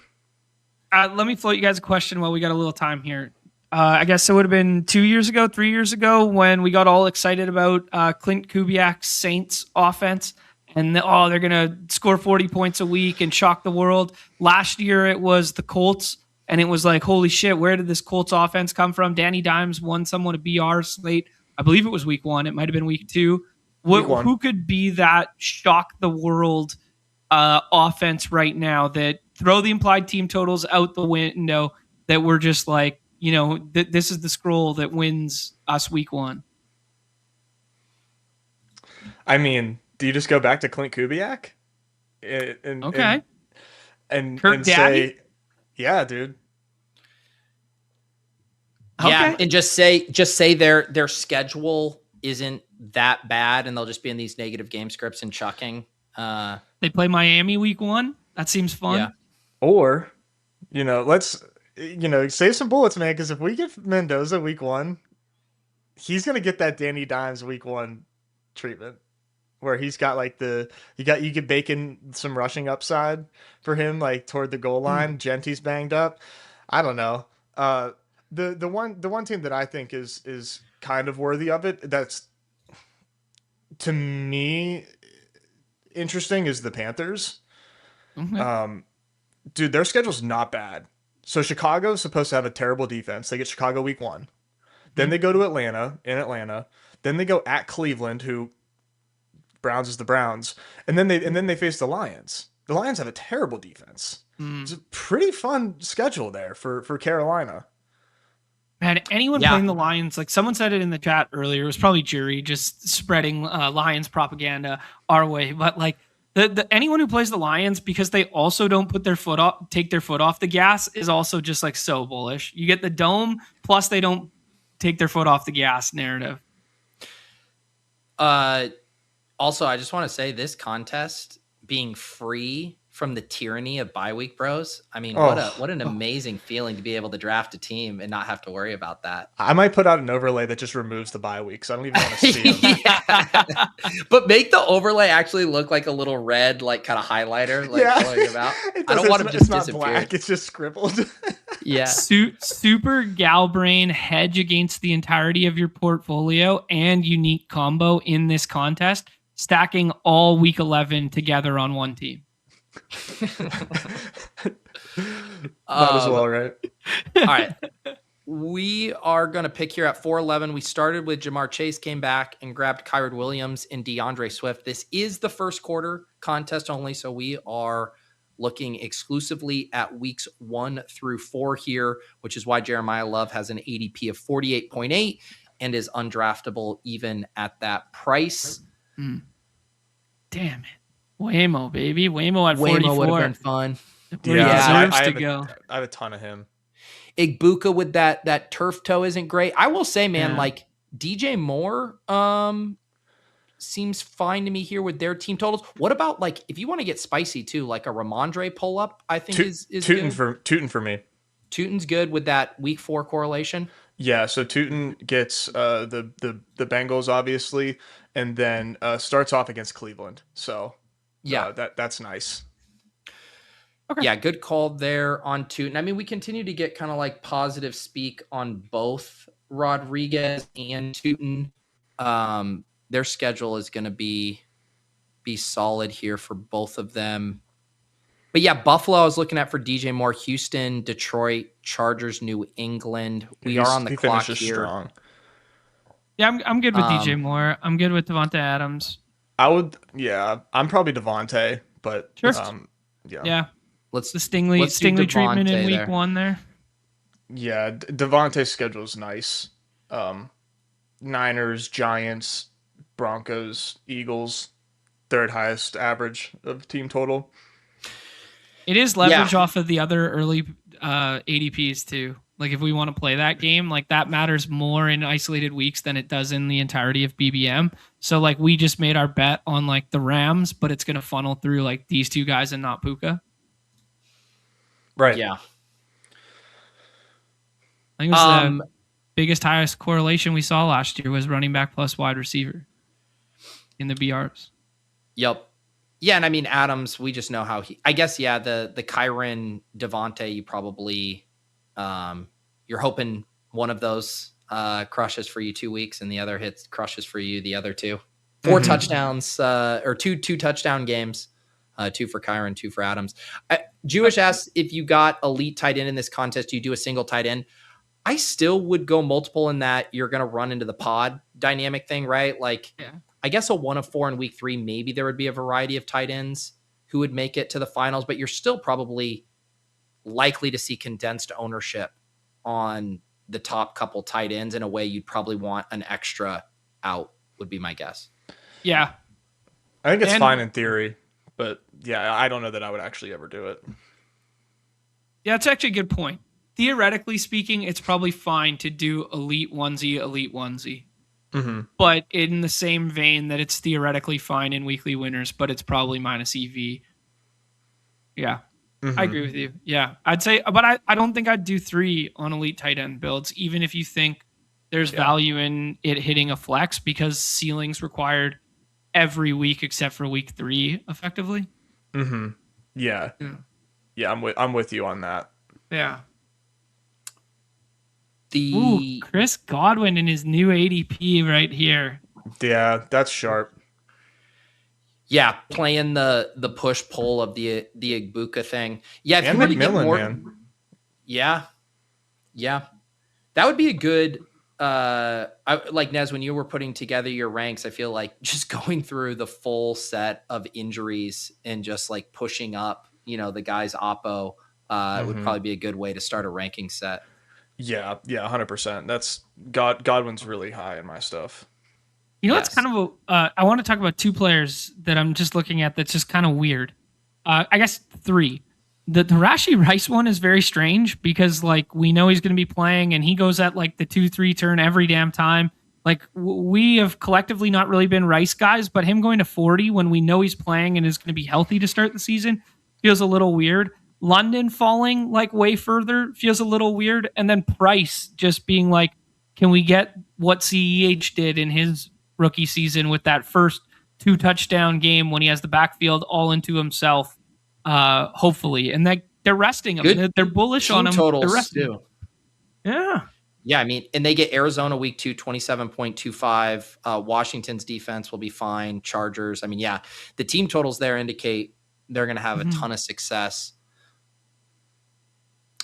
Let me float you guys a question while we got a little time here. I guess it would have been 2 years ago, 3 years ago when we got all excited about Clint Kubiak's Saints offense. And they're going to score 40 points a week and shock the world. Last year it was the Colts. And it was like, holy shit, where did this Colts offense come from? Danny Dimes won somewhat a BR slate. I believe it was week 1. It might have been week 2. Week 1. Who could be that shock the world offense right now that throw the implied team totals out the window, that we're just like, this is the scroll that wins us week 1? I mean, do you just go back to Clint Kubiak? Okay. And Kurt Daddy? say, yeah, dude. Yeah, Okay. and just say their schedule isn't that bad, and they'll just be in these negative game scripts and chucking. They play Miami week 1. That seems fun. Yeah. Or, let's, save some bullets, man, because if we get Mendoza week 1, he's going to get that Danny Dimes week 1 treatment where he's got like you could bake in some rushing upside for him, like toward the goal line. Genty's banged up. I don't know. The one team that I think is kind of worthy of it, that's to me interesting, is the Panthers. Okay. Dude, their schedule's not bad. So Chicago's supposed to have a terrible defense. They get Chicago week 1. Then they go to Atlanta. Then they go at Cleveland, who Browns is the Browns. And then they face the Lions. The Lions have a terrible defense. It's a pretty fun schedule there for Carolina. Man, anyone Yeah. playing the Lions, like someone said it in the chat earlier, it was probably Jury just spreading Lions propaganda our way. But like the anyone who plays the Lions, because they also don't take their foot off the gas, is also just like so bullish. You get the dome, plus they don't take their foot off the gas narrative. Also, I just want to say this contest being free from the tyranny of bye week bros. I mean, what an amazing feeling to be able to draft a team and not have to worry about that. I might put out an overlay that just removes the bye weeks. I don't even want to see them. Yeah. But make the overlay actually look like a little red, like kind of highlighter, like going about. I don't want to just not disappear. black. It's just scribbled. Yeah. Super Galbrain hedge against the entirety of your portfolio and unique combo in this contest, stacking all week 11 together on one team. Might as well, right? All right. We are going to pick here at 411. We started with Jamar Chase, came back and grabbed Kyron Williams and DeAndre Swift. This is the first quarter contest only, so we are looking exclusively at weeks 1 through 4 here, which is why Jeremiah Love has an ADP of 48.8 and is undraftable even at that price. Damn it. Waymo, baby. Waymo at 44. Waymo would have been fun. Where he deserves to go. I have a ton of him. Igbuka with that turf toe isn't great. I will say, man, like DJ Moore seems fine to me here with their team totals. What about like if you want to get spicy too, like a Ramondre pull up? I think is Tootin good. for me. Tootin's good with that week 4 correlation. Yeah, so Tootin gets the Bengals obviously, and then starts off against Cleveland. So yeah, that's nice. Okay. Yeah, good call there on Tootin. I mean, we continue to get kind of like positive speak on both Rodriguez and Tootin. Their schedule is going to be solid here for both of them. But yeah, Buffalo I was looking at for DJ Moore, Houston, Detroit, Chargers, New England. We are on the clock here. Strong. Yeah, I'm good with DJ Moore. I'm good with Devontae Adams. I'm probably Devontae, but sure. Yeah. Let's the Stingley treatment in week 1 there. Yeah, Devontae's schedule is nice. Niners, Giants, Broncos, Eagles, third highest average of team total. It is leverage off of the other early ADPs too. Like if we want to play that game, like that matters more in isolated weeks than it does in the entirety of BBM. So like we just made our bet on like the Rams, but it's going to funnel through like these two guys and not Puka. Right. Yeah. I think it was the biggest, highest correlation we saw last year was running back plus wide receiver in the BRs. Yep. Yeah, and I mean Adams, we just know how I guess the Kyron Devontae, you probably you're hoping one of those crushes for you 2 weeks and the other crushes for you the other 2. 4 touchdowns or two touchdown games. 2 for Kyron, 2 for Adams. Jewish asks if you got elite tight end in this contest, you do a single tight end. I still would go multiple in that you're going to run into the pod dynamic thing, right? Like, I guess a 1 of 4 in week 3, maybe there would be a variety of tight ends who would make it to the finals, but you're still probably likely to see condensed ownership on the top couple tight ends in a way you'd probably want an extra out, would be my guess. Yeah. I think it's fine in theory. But yeah, I don't know that I would actually ever do it. Yeah, it's actually a good point. Theoretically speaking, it's probably fine to do elite onesie. Mm-hmm. But in the same vein that it's theoretically fine in weekly winners, but it's probably minus EV. Yeah, I agree with you. Yeah, I'd say, but I don't think I'd do 3 on elite tight end builds, even if you think there's value in it hitting a flex because ceiling's required every week except for week 3 effectively. Yeah, I'm with you on that. Yeah. Chris Godwin in his new ADP right here. Yeah, that's sharp. Yeah, playing the push pull of the Igbuka thing. Yeah, if and you were to get McMillan, more, man. Yeah, that would be a good. Like Nez, when you were putting together your ranks, I feel like just going through the full set of injuries and just like pushing up, the guy's oppo would probably be a good way to start a ranking set. Yeah, 100%. That's Godwin's really high in my stuff. It's kind of I want to talk about 2 players that I'm just looking at that's just kind of weird. I guess 3. The Rashee Rice one is very strange because like we know he's going to be playing and he goes at like the 2-3 turn every damn time. Like we have collectively not really been Rice guys, but him going to 40 when we know he's playing and is going to be healthy to start the season feels a little weird. London falling like way further feels a little weird. And then Price just being like, can we get what CEH did in his rookie season with that first 2 touchdown game when he has the backfield all into himself? Hopefully, and they're resting him. They're bullish on him. They're resting him. Yeah. Yeah, I mean, and they get Arizona week 2, 27.25. Washington's defense will be fine. Chargers. I mean, yeah, the team totals there indicate they're going to have a ton of success.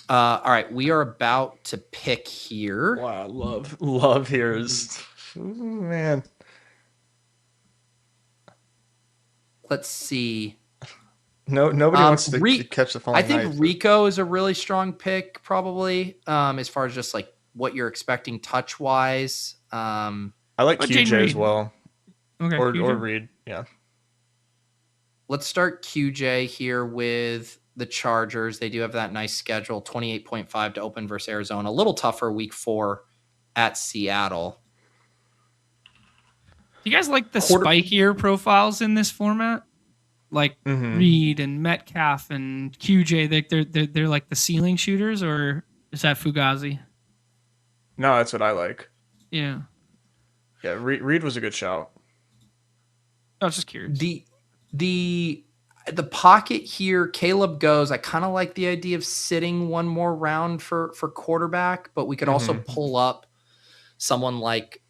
All right, we are about to pick here. Wow, love here is, ooh, man. Let's see. No, nobody wants to Re- catch the I falling think knife. Rico is a really strong pick, probably. As far as just like what you're expecting touch wise. I like But Jaden QJ as Reed. well, Okay. or QJ. Reed. Yeah. Let's start QJ here with the Chargers. They do have that nice schedule, 28.5 to open versus Arizona. A little tougher week 4 at Seattle. Do you guys like the spikier profiles in this format? Like Reed and Metcalf and QJ, they're like the ceiling shooters, or is that Fugazi? No, that's what I like. Yeah. Yeah, Reed was a good shout. I was just curious. The pocket here, Caleb goes. I kind of like the idea of sitting one more round for quarterback, but we could also pull up someone like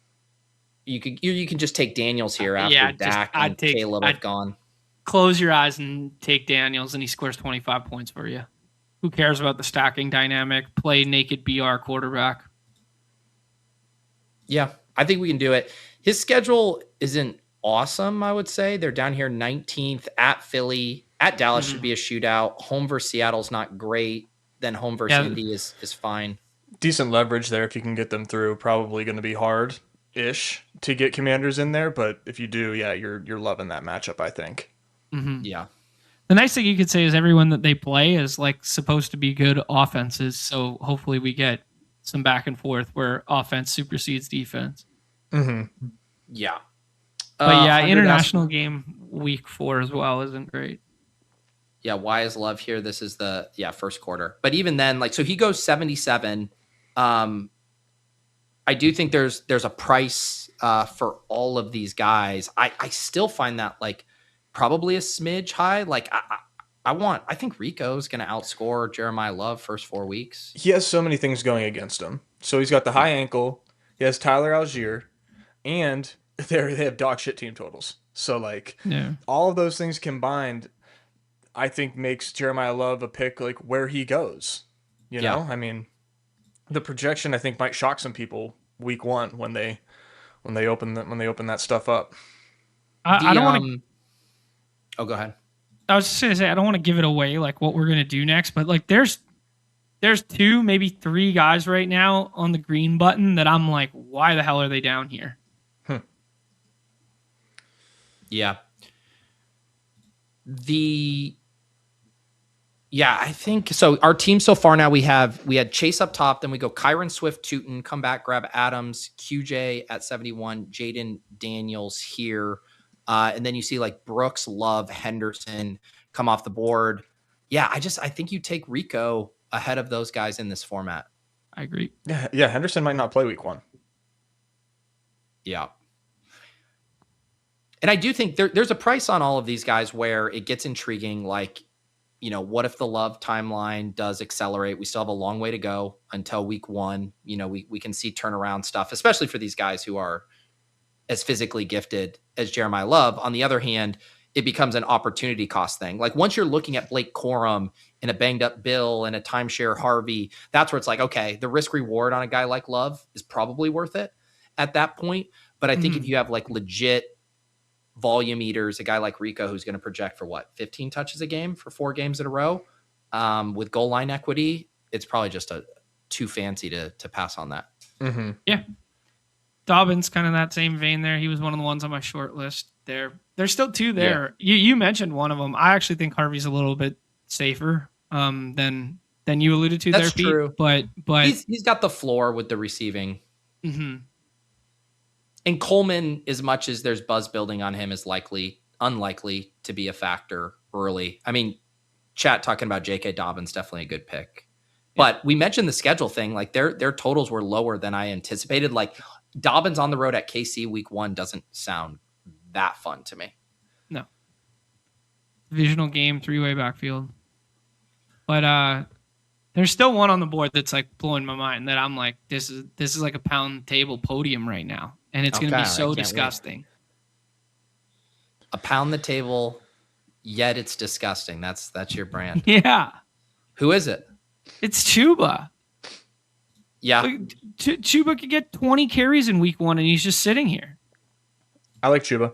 you can just take Daniels here after Dak and Caleb have gone. Close your eyes and take Daniels, and he scores 25 points for you. Who cares about the stacking dynamic? Play naked BR quarterback. Yeah, I think we can do it. His schedule isn't awesome, I would say. They're down here 19th at Philly. At Dallas should be a shootout. Home versus Seattle's not great. Then home versus Indy is fine. Decent leverage there if you can get them through. Probably going to be hard-ish to get Commanders in there, but if you do, yeah, you're loving that matchup, I think. Mm-hmm. Yeah. The nice thing you could say is everyone that they play is like supposed to be good offenses. So hopefully we get some back and forth where offense supersedes defense. Mm-hmm. Yeah. But yeah, international game week 4 as well isn't great. Yeah, why is love here? This is the first quarter. But even then, like, so he goes 77. I do think there's a price for all of these guys. I still find that like probably a smidge high. Like I think Rico's going to outscore Jeremiah Love first 4 weeks. He has so many things going against him. So he's got the high ankle. He has Tyler Algier, and they have dog shit team totals. So like all of those things combined, I think makes Jeremiah Love a pick like where he goes. You know, I mean, the projection I think might shock some people week 1 when they open that stuff up. I don't want to. Oh, go ahead. I was just gonna say I don't want to give it away like what we're gonna do next, but like there's 2, maybe 3 guys right now on the green button that I'm like, why the hell are they down here? Yeah. I think so. Our team so far now we had Chase up top, then we go Kyron Swift, Tootin, come back, grab Adams, QJ at 71, Jaden Daniels here. And then you see like Brooks, Love, Henderson come off the board. Yeah, I think you take Rico ahead of those guys in this format. I agree. Yeah, Henderson might not play week 1. Yeah. And I do think there's a price on all of these guys where it gets intriguing. Like, you know, what if the Love timeline does accelerate? We still have a long way to go until week 1. You know, we can see turnaround stuff, especially for these guys who are as physically gifted as Jeremiah Love. On the other hand, it becomes an opportunity cost thing. Like once you're looking at Blake Corum and a banged up Bill and a timeshare Harvey, that's where it's like, okay, the risk reward on a guy like Love is probably worth it at that point. But I think if you have like legit volume eaters, a guy like Rico who's going to project for 15 touches a game for 4 games in a row with goal line equity, it's probably just too fancy to pass on that. Mm-hmm. Yeah. Dobbins kind of that same vein there. He was one of the ones on my short list there. There's still 2 there. Yeah. You mentioned one of them. I actually think Harvey's a little bit safer than you alluded to. That's there, true. Pete. But he's got the floor with the receiving. Mm-hmm. And Coleman, as much as there's buzz building on him, is unlikely to be a factor early. I mean, chat talking about J.K. Dobbins, definitely a good pick. But we mentioned the schedule thing. Like their totals were lower than I anticipated. Like Dobbins on the road at KC week 1 doesn't sound that fun to me. No. Divisional game, 3-way backfield. But there's still one on the board that's like blowing my mind that I'm like, this is like a pound table podium right now. And it's going to be so disgusting. Wait. A pound the table, yet it's disgusting. That's your brand. Yeah. Who is it? It's Chuba. Yeah. Like, Chuba could get 20 carries in week 1, and he's just sitting here. I like Chuba.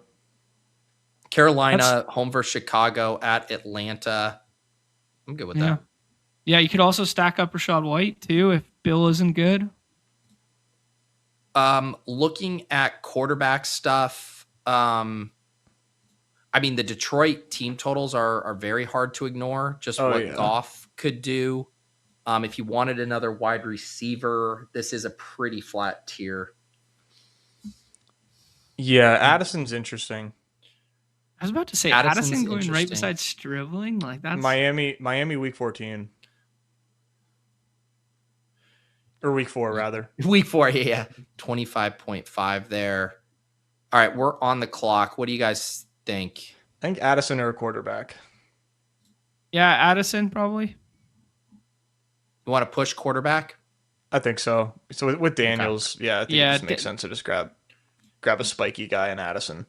Carolina, home versus Chicago, at Atlanta. I'm good with that. Yeah, you could also stack up Rachaad White too if Bill isn't good. Looking at quarterback stuff, I mean, the Detroit team totals are very hard to ignore. Just what Goff could do. If you wanted another wide receiver, this is a pretty flat tier. Yeah, Addison's interesting. I was about to say Addison going right beside Stribling, like that's Miami week 14. Or week 4, rather. Week 4, yeah. 25.5 there. All right, we're on the clock. What do you guys think? I think Addison or a quarterback. Yeah, Addison probably. You want to push quarterback? I think so. So with Daniels, I think it just makes sense to just grab a spiky guy in Addison.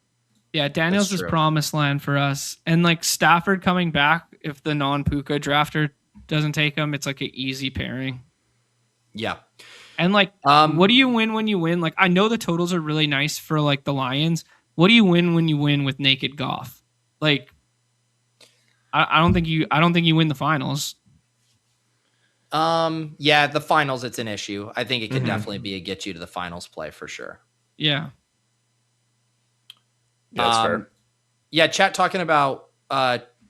Yeah, Daniels is promised land for us. And like Stafford coming back, if the non-Puka drafter doesn't take him, it's like an easy pairing. Yeah. And like, what do you win when you win? Like, I know the totals are really nice for like the Lions. What do you win when you win with naked Goff? Like, I don't think you win the finals. Yeah, the finals, it's an issue. I think it could definitely be a get you to the finals play for sure. Yeah. Yeah, that's fair. Yeah, chat talking about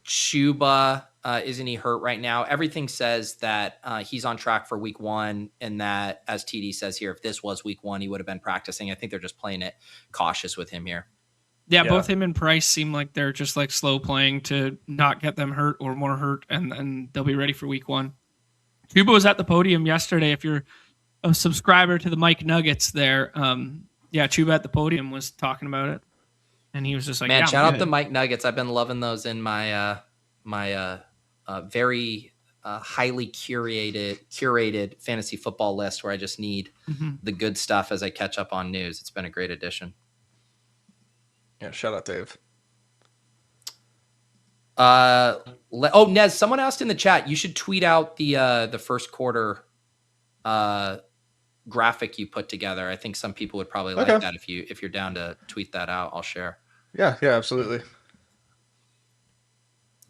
Chuba. Isn't he hurt right now? Everything says that he's on track for week 1, and that, as TD says here, if this was week 1, he would have been practicing. I think they're just playing it cautious with him here. Yeah, both him and Price seem like they're just like slow playing to not get them hurt or more hurt, and they'll be ready for week 1. Chuba was at the podium yesterday. If you're a subscriber to the Mike Nuggets there, Chuba at the podium was talking about it, and he was just like, "Man, shout out to Mike Nuggets. I've been loving those in my very highly curated fantasy football list where I just need the good stuff as I catch up on news. It's been a great addition." Yeah, shout out Dave. Nez, someone asked in the chat, you should tweet out the first quarter graphic you put together. I think some people would probably like that. If you're down to tweet that out, I'll share. Yeah, absolutely.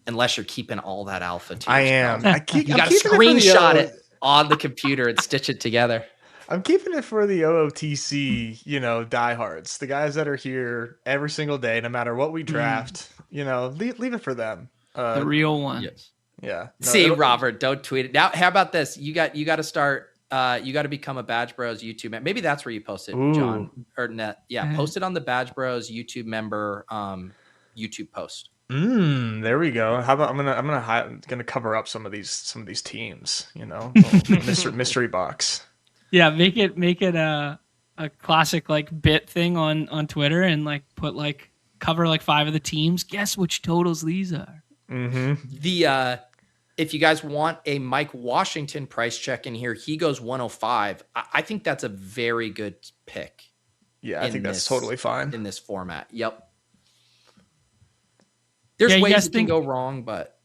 Unless you're keeping all that alpha too. I am. You got to screenshot it on the computer and stitch it together. I'm keeping it for the OOTC, diehards, the guys that are here every single day, no matter what we draft. Leave it for them. The real ones. Yes. Yeah. No, See, Robert, don't tweet it. Now, how about this? You got to start. You got to become a Badge Bros YouTube. Maybe that's where you post it, John or Net. Yeah, post it on the Badge Bros YouTube member YouTube post. There we go. How about I'm gonna cover up some of these teams. Mystery box. Yeah, make it a classic like bit thing on Twitter and like put like cover like 5 of the teams. Guess which totals these are. The if you guys want a Mike Washington price check in here, he goes 105. I think that's a very good pick. Yeah, I think that's totally fine in this format. Yep. There's ways it can go wrong, but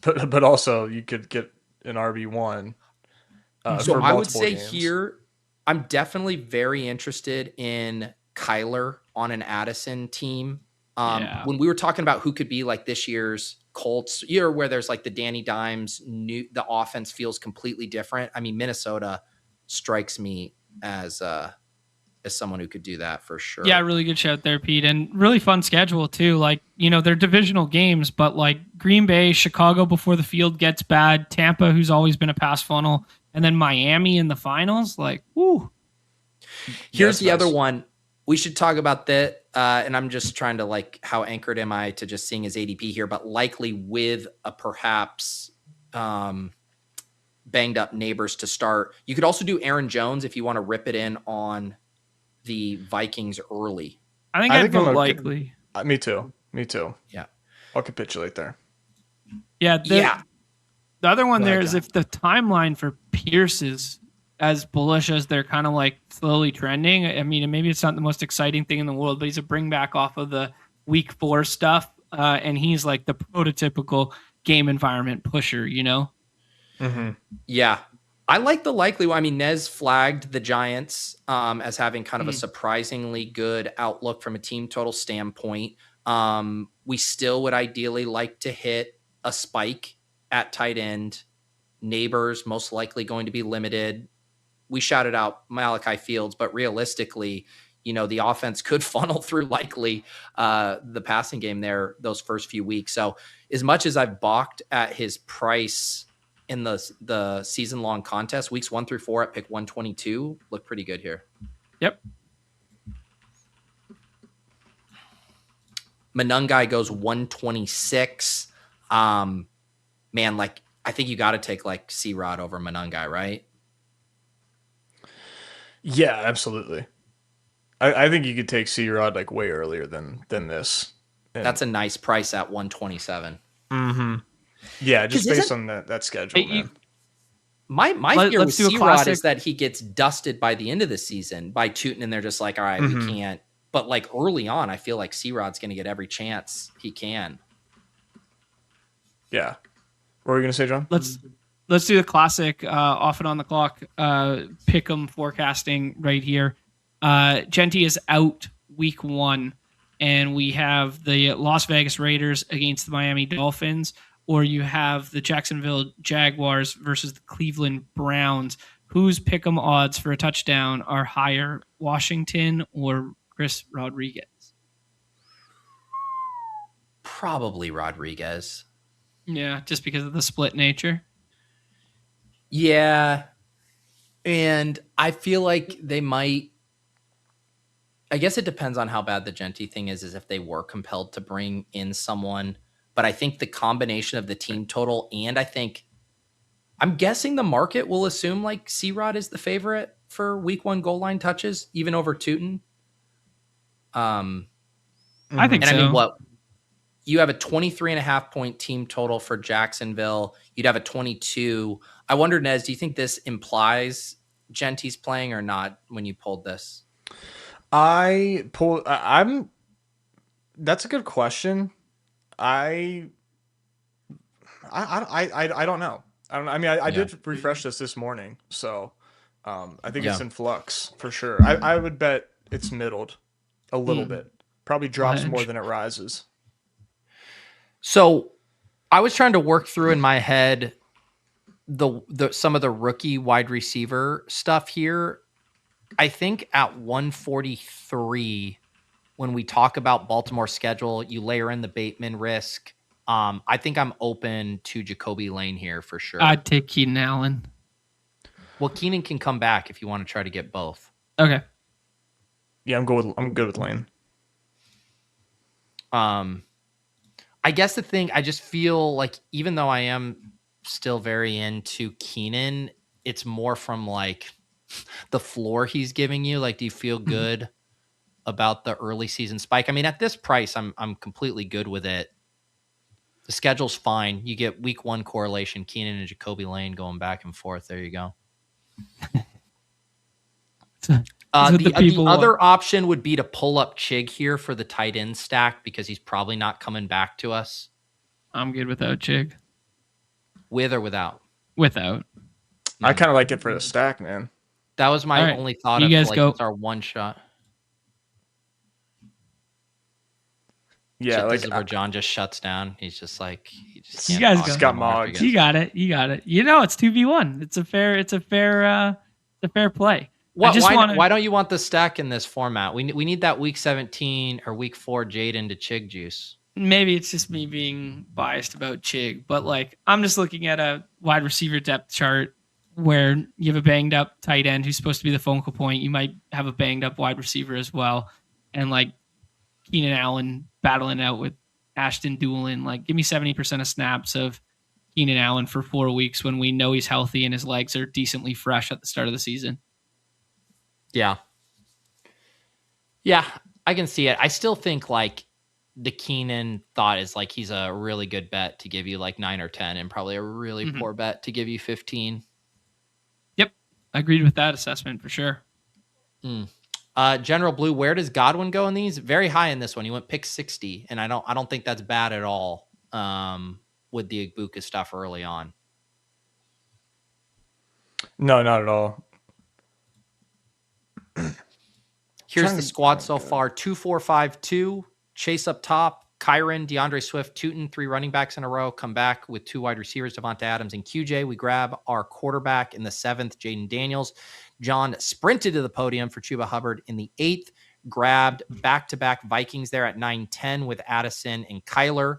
but also you could get an RB1. So I would say here, I'm definitely very interested in Kyler on an Addison team. When we were talking about who could be like this year's Colts year, where there's like the Danny Dimes, the offense feels completely different. I mean, Minnesota strikes me as someone who could do that for sure. Yeah, really good shout there, Pete, and really fun schedule too. Like, they're divisional games, but like Green Bay, Chicago before the field gets bad, Tampa, who's always been a pass funnel, and then Miami in the finals. Like, whoo. Here's the other one. We should talk about that. And I'm just trying to like, how anchored am I to just seeing his ADP here, but likely with a perhaps banged up Neighbors to start. You could also do Aaron Jones if you want to rip it in on the Vikings early. I think I'd go likely. Me too. Yeah. I'll capitulate there. Yeah. The other one there is if the timeline for Pierce is as bullish as they're kind of like slowly trending. I mean, maybe it's not the most exciting thing in the world, but he's a bring back off of the week 4 stuff. And he's like the prototypical game environment pusher, Mm-hmm. Yeah. I like the likely one. I mean, Nez flagged the Giants as having kind of a surprisingly good outlook from a team total standpoint. We still would ideally like to hit a spike at tight end. Neighbors most likely going to be limited. We shouted out Malachi Fields, but realistically, the offense could funnel through likely the passing game there those first few weeks. So as much as I've balked at his price in the season long contest, weeks 1 through 4 at pick 122 look pretty good here. Yep. Monangai goes 126. Man, like I think you got to take like C-Rod over Monangai, right? Yeah, absolutely. I think you could take C-Rod like way earlier than this. And that's a nice price at 127. Mm-hmm. Yeah, just based on that schedule, man. My fear with C-Rod is that he gets dusted by the end of the season by Tootin, and they're just like, all right, we can't. But like early on, I feel like C-Rod's going to get every chance he can. Yeah. What were you going to say, John? Let's do the classic off and on the clock pick 'em forecasting right here. Genty is out week 1, and we have the Las Vegas Raiders against the Miami Dolphins, or you have the Jacksonville Jaguars versus the Cleveland Browns. Whose pick 'em odds for a touchdown are higher, Washington or Chris Rodriguez? Probably Rodriguez. Yeah, just because of the split nature. Yeah. And I feel like they might. I guess it depends on how bad the Genty thing is if they were compelled to bring in someone. But I think the combination of the team total and I'm guessing the market will assume like C-Rod is the favorite for week 1 goal line touches, even over Tootin. I think so. I mean, what? You have a 23.5 point team total for Jacksonville. You'd have a 22. I wonder, Nez, do you think this implies Genty's playing or not when you pulled this? That's a good question. I don't know. I did refresh this morning, so I think it's in flux for sure. I would bet it's middled a little bit. Probably drops more than it rises. So I was trying to work through in my head some of the rookie wide receiver stuff here. I think at 143, when we talk about Baltimore's schedule, you layer in the Bateman risk. I think I'm open to Jacoby Lane here for sure. I'd take Keenan Allen. Well, Keenan can come back if you want to try to get both. Okay. Yeah, I'm good with Lane. I guess the thing, I just feel like even though I am still very into Keenan, it's more from like the floor he's giving you. Like, do you feel good about the early season spike? I mean, at this price, I'm completely good with it. The schedule's fine. You get week 1 correlation, Keenan and Jacoby Lane going back and forth. There you go. The other option would be to pull up Chig here for the tight end stack because he's probably not coming back to us. I'm good without Chig. With or without? Without. I kind of like it for the stack, man. That was my only thought. You guys like, go. It's our one shot. Yeah, this is where John just shuts down. He's just like, he just you guys got mogged. You got it. You know, it's 2v1. It's a fair play. Why don't you want the stack in this format? We need that week 17 or week 4 Jaden to Chig juice. Maybe it's just me being biased about Chig, but like I'm just looking at a wide receiver depth chart where you have a banged up tight end who's supposed to be the focal point. You might have a banged up wide receiver as well, and like Keenan Allen battling out with Ashton Doolin. Like, give me 70% of snaps of Keenan Allen for 4 weeks when we know he's healthy and his legs are decently fresh at the start of the season. Yeah, I can see it. I still think like the Keenan thought is like he's a really good bet to give you like 9 or 10 and probably a really poor bet to give you 15. Yep. I agreed with that assessment for sure. General Blue, where does Godwin go in these? Very high in this one. He went pick 60, and I don't think that's bad at all with the Igbukah stuff early on. No, not at all. Here's Trying the to- squad so far: 2-4-5-2. Chase up top. Kyron, DeAndre Swift, Tootin, 3 running backs in a row. Come back with 2 wide receivers, Devonta Adams and QJ. We grab our quarterback in the 7th, Jaden Daniels. John sprinted to the podium for Chuba Hubbard in the 8th. Grabbed back-to-back Vikings there at 9-10 with Addison and Kyler.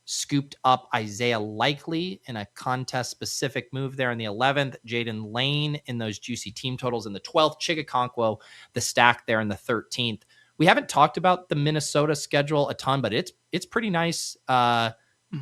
Scooped up Isaiah Likely in a contest-specific move there in the 11th. Jaden Lane in those juicy team totals in the 12th. Chigakonkwo, the stack there in the 13th. We haven't talked about the Minnesota schedule a ton, but it's pretty nice.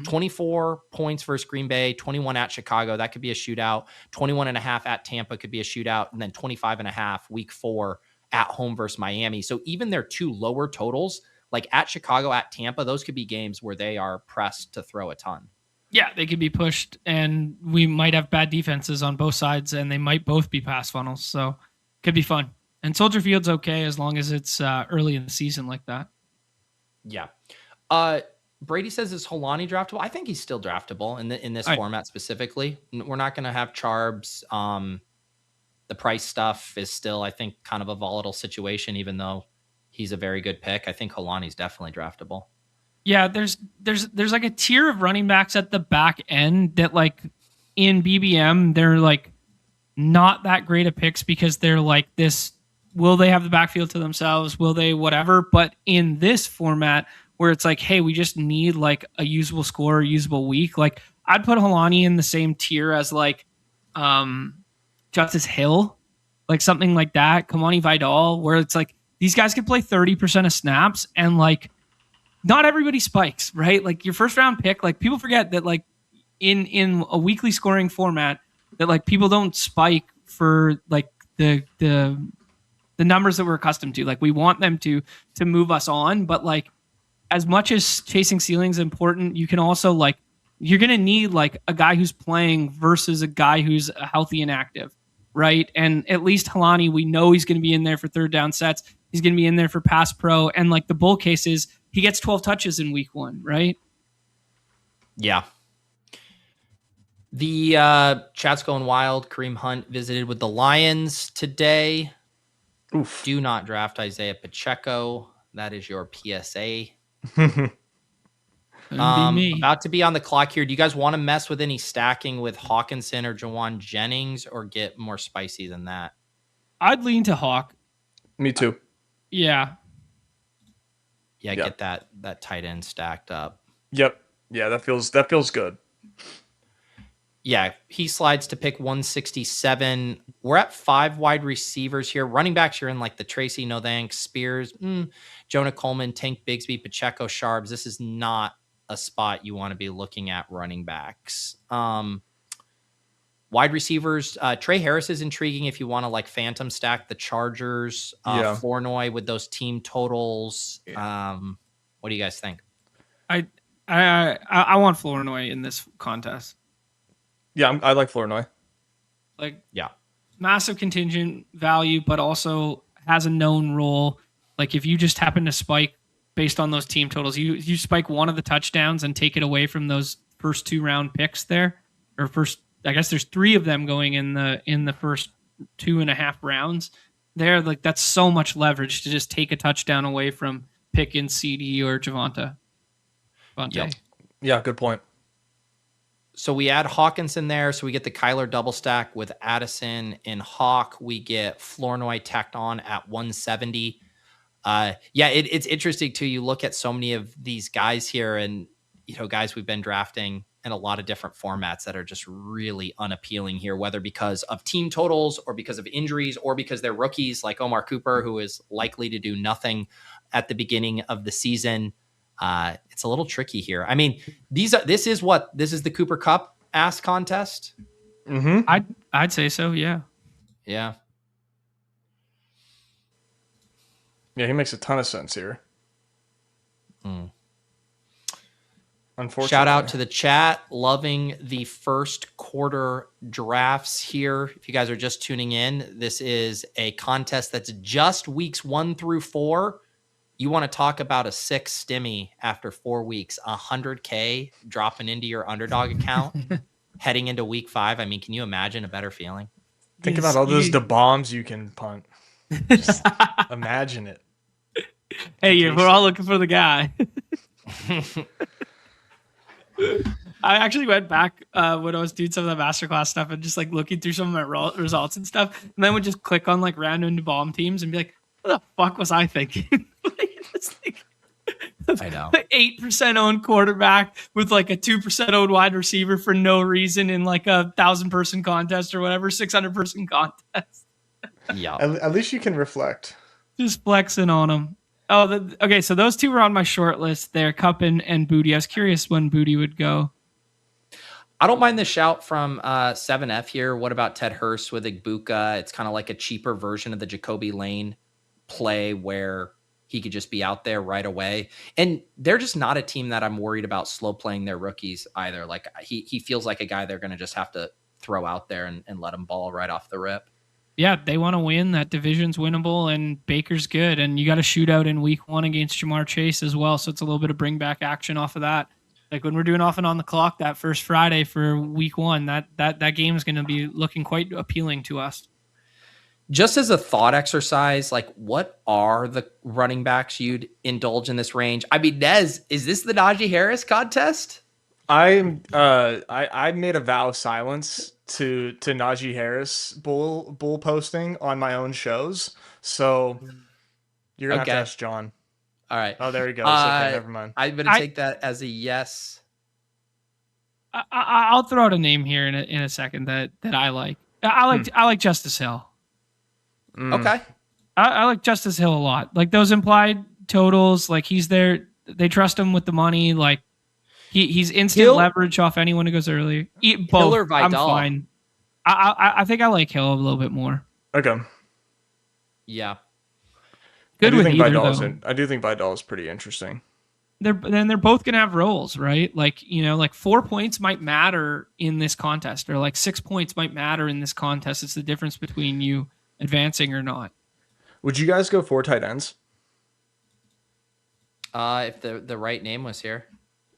24 points versus Green Bay, 21 at Chicago. That could be a shootout. 21.5 at Tampa could be a shootout. And then 25.5 week 4 at home versus Miami. So even their 2 lower totals, like at Chicago, at Tampa, those could be games where they are pressed to throw a ton. Yeah, they could be pushed, and we might have bad defenses on both sides, and they might both be pass funnels. So could be fun. And Soldier Field's okay as long as it's early in the season like that. Yeah. Brady says, is Holani draftable? I think he's still draftable in this format specifically. We're not going to have Charbs. The price stuff is still, I think, kind of a volatile situation, even though he's a very good pick. I think Holani's definitely draftable. Yeah, there's like a tier of running backs at the back end that, like, in BBM, they're like not that great of picks because they're like this. Will they have the backfield to themselves? Will they whatever? But in this format where it's like, hey, we just need like a usable score, a usable week. Like I'd put Holani in the same tier as like Justice Hill, like something like that. Kamani Vidal, where it's like these guys can play 30% of snaps and like not everybody spikes, right? Like your first round pick, like people forget that like in a weekly scoring format that like people don't spike for like the numbers that we're accustomed to. Like we want them to move us on, but like as much as chasing ceilings is important, you can also like you're gonna need like a guy who's playing versus a guy who's healthy and active, right? And at least Holani, we know he's gonna be in there for third down sets. He's gonna be in there for pass pro, and like the bull case is he gets 12 touches in week 1, right? Yeah. The chat's going wild. Kareem Hunt visited with the Lions today. Oof. Do not draft Isaiah Pacheco. That is your PSA. About to be on the clock here. Do you guys want to mess with any stacking with Hawkinson or Jawan Jennings or get more spicy than that? I'd lean to Hawk. Me too. Yeah. Yeah, get that tight end stacked up. Yep. Yeah, that feels good. Yeah, he slides to pick 167. We're at 5 wide receivers here. Running backs, you're in like the Tracy, no thanks, Spears, Jonah Coleman, Tank Bigsby, Pacheco, Sharps. This is not a spot you want to be looking at running backs. Wide receivers, Trey Harris is intriguing if you want to like phantom stack the Chargers. Flournoy with those team totals. What do you guys think? I want Flournoy in this contest. Yeah, I like Flournoy. Like, yeah, massive contingent value, but also has a known role. Like, if you just happen to spike based on those team totals, you spike one of the touchdowns and take it away from those first 2 round picks there, or first. I guess there's 3 of them going in the first 2.5 rounds. There, like that's so much leverage to just take a touchdown away from Pickens, CD, or Javonte. Yep. Yeah, good point. So we add Hawkinson there. So we get the Kyler double stack with Addison and Hawk. We get Flournoy tacked on at 170. It's interesting too. You look at so many of these guys here and, guys we've been drafting in a lot of different formats that are just really unappealing here, whether because of team totals or because of injuries or because they're rookies like Omar Cooper, who is likely to do nothing at the beginning of the season. It's a little tricky here. I mean, this is the Cooper Cup ass contest. Mm-hmm. I'd say so. Yeah. Yeah. Yeah. He makes a ton of sense here. Unfortunately. Shout out to the chat. Loving the first quarter drafts here. If you guys are just tuning in, this is a contest that's just weeks 1 through 4. You want to talk about a 6 stimmy after 4 weeks, $100K dropping into your underdog account heading into week 5. I mean, can you imagine a better feeling? Think about all those bombs you can punt. Just imagine it. Hey, we're all looking for the guy. I actually went back when I was doing some of the masterclass stuff and just like looking through some of my results and stuff, and then would just click on like random bomb teams and be like, "What the fuck was I thinking?" I know. 8% owned quarterback with like a 2% owned wide receiver for no reason in like a 1,000-person contest or whatever, 600-person contest. Yeah. At least you can reflect. Just flexing on them. Oh, okay. So those two were on my short list there, Cup and Booty. I was curious when Booty would go. I don't mind the shout from 7F here. What about Ted Hurst with Igbuka? It's kind of like a cheaper version of the Jacoby Lane play where he could just be out there right away. And they're just not a team that I'm worried about slow playing their rookies either. Like he feels like a guy they're going to just have to throw out there and let him ball right off the rip. Yeah, they want to win. That division's winnable, and Baker's good. And you got a shootout in week 1 against Jamar Chase as well. So it's a little bit of bring back action off of that. Like when we're doing off and on the clock that first Friday for week 1, that game is going to be looking quite appealing to us. Just as a thought exercise, like what are the running backs you'd indulge in this range? I mean, Nez, is this the Najee Harris contest? I made a vow of silence to Najee Harris bull posting on my own shows. So you're gonna have to ask John. All right. Oh, there he goes. Okay, never mind. I'm gonna take that as a yes. I'll throw out a name here in a second that I like. I like Justice Hill. Okay. I like Justice Hill a lot. Like those implied totals, like he's there. They trust him with the money. Like he's instant leverage off anyone who goes early. Both. Hill or Vidal? I'm fine. I think I like Hill a little bit more. Okay. Yeah. Good with either, though. I do think Vidal is pretty interesting. They're both gonna have roles, right? Like, you know, like 4 points might matter in this contest, or like 6 points might matter in this contest. It's the difference between you advancing or not. Would you guys go 4 tight ends? If the right name was here,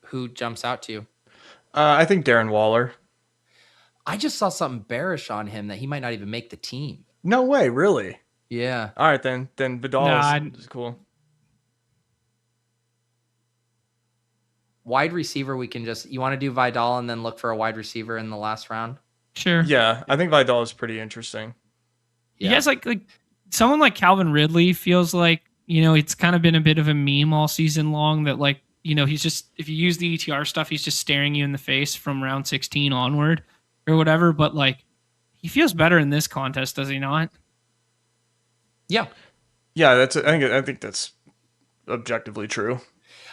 who jumps out to you? I think Darren Waller. I just saw something bearish on him that he might not even make the team. No way, really? Yeah. All right, then Vidal is cool. Wide receiver, you want to do Vidal and then look for a wide receiver in the last round? Sure. Yeah, I think Vidal is pretty interesting. Yeah. You guys like someone like Calvin Ridley feels like, you know, it's kind of been a bit of a meme all season long that, like, you know, he's just, if you use the ETR stuff, he's just staring you in the face from round 16 onward or whatever. But like, he feels better in this contest, does he not? Yeah. Yeah, I think that's objectively true.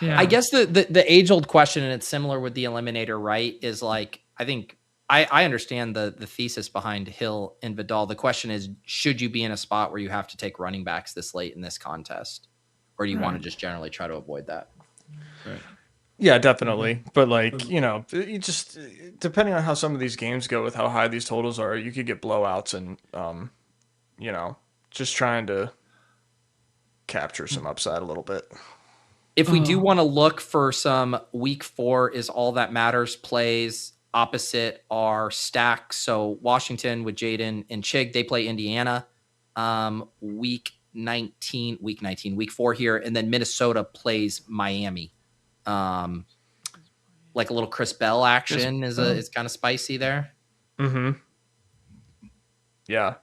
Yeah. I guess the age-old question, and it's similar with the Eliminator, right, is like, I think I understand the thesis behind Hill and Vidal. The question is, should you be in a spot where you have to take running backs this late in this contest? Or do you want to just generally try to avoid that? Right. Yeah, definitely. But like, you know, you just, depending on how some of these games go with how high these totals are, you could get blowouts and, you know, just trying to capture some upside a little bit. If we do want to look for some week 4 is all that matters plays opposite our stack. So Washington with Jaden and Chig, they play Indiana week 4 here. And then Minnesota plays Miami. Like a little Chris Bell action is kind of spicy there. Mm-hmm. Yeah.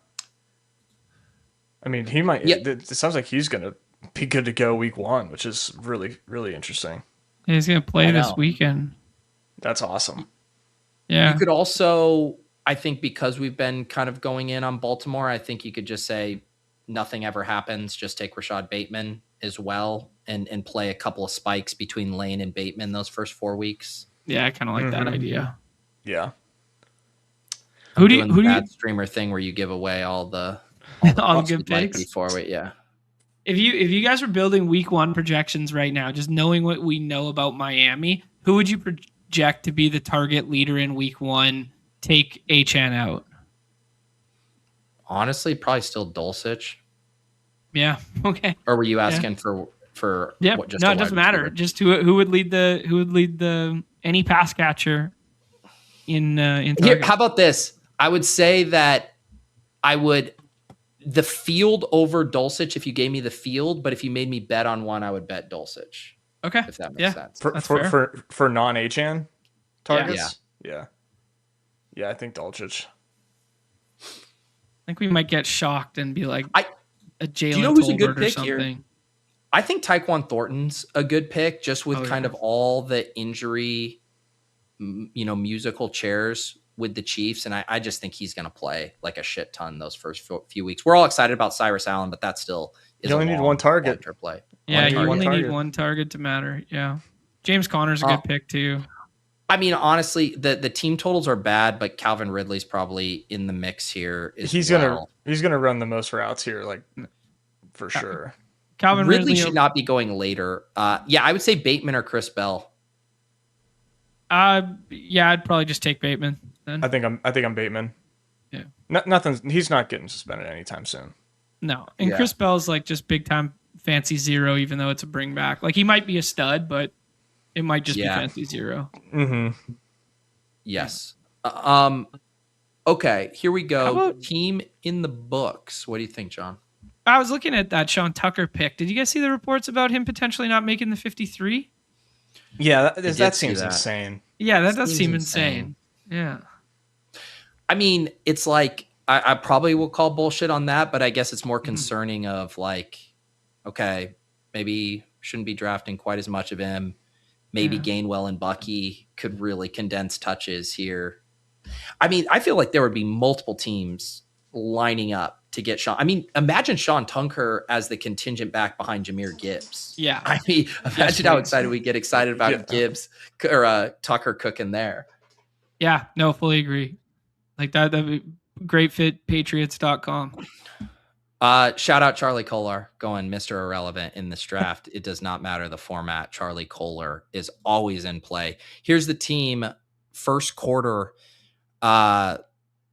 I mean, he might, it sounds like he's going to be good to go week 1, which is really, really interesting. He's going to play this weekend. That's awesome. Yeah. You could also, I think, because we've been kind of going in on Baltimore, I think you could just say nothing ever happens. Just take Rashad Bateman as well and play a couple of spikes between Lane and Bateman those first 4 weeks. Yeah, I kind of like that idea. Yeah. Who do you streamer thing where you give away all the good picks before we, yeah. If you guys were building week 1 projections right now, just knowing what we know about Miami, who would you project to be the target leader in week 1? Take HN out. Honestly, probably still Dulcich. Yeah. Okay. Or were you asking for yeah? No, it doesn't matter. Just who would lead the any pass catcher in Here, how about this? I would say that I would the field over Dulcich if you gave me the field, but if you made me bet on one, I would bet Dulcich. Okay. If that makes Yeah. sense. For That's for, fair. for non-Achan targets? Yeah, I think Dulcich. I think we might get shocked and be like a Jalen you know who's a good Tolbert or pick something. here? I think Tyquan Thornton's a good pick, just with kind of all the injury, musical chairs with the Chiefs. And I just think he's going to play like a shit ton those first few weeks. We're all excited about Cyrus Allen, but that still is You only need one target. Play. Yeah, you only target. need one target to matter. Yeah. James Conner's a good pick too. I mean, honestly, the team totals are bad, but Calvin Ridley's probably in the mix here. He's gonna run the most routes here, like for sure. Calvin Ridley should not be going later. I would say Bateman or Chris Bell. I'd probably just take Bateman then. I think I'm Bateman. Yeah. He's not getting suspended anytime soon. No. And Chris Bell's like just big time fancy zero, even though it's a bring back. Like he might be a stud, but it might just be fancy zero. Mm-hmm. Yes. Okay, here we go. Team in the books. What do you think, John? I was looking at that Sean Tucker pick. Did you guys see the reports about him potentially not making the 53? Yeah, that seems insane. Yeah, that does seem insane. Yeah. I mean, it's like I probably will call bullshit on that, but I guess it's more concerning of like, okay, maybe shouldn't be drafting quite as much of him. Maybe Gainwell and Bucky could really condense touches here. I mean, I feel like there would be multiple teams lining up to get Sean. I mean, imagine Sean Tucker as the contingent back behind Jahmyr Gibbs. Yeah. I mean, imagine how excited we get excited about Gibbs or Tucker cooking there. Yeah, no, fully agree. Like that'd be great fit, patriots.com. Shout out Charlie Kolar going Mr. Irrelevant in this draft. It does not matter the format. Charlie Kolar is always in play. Here's the team first quarter.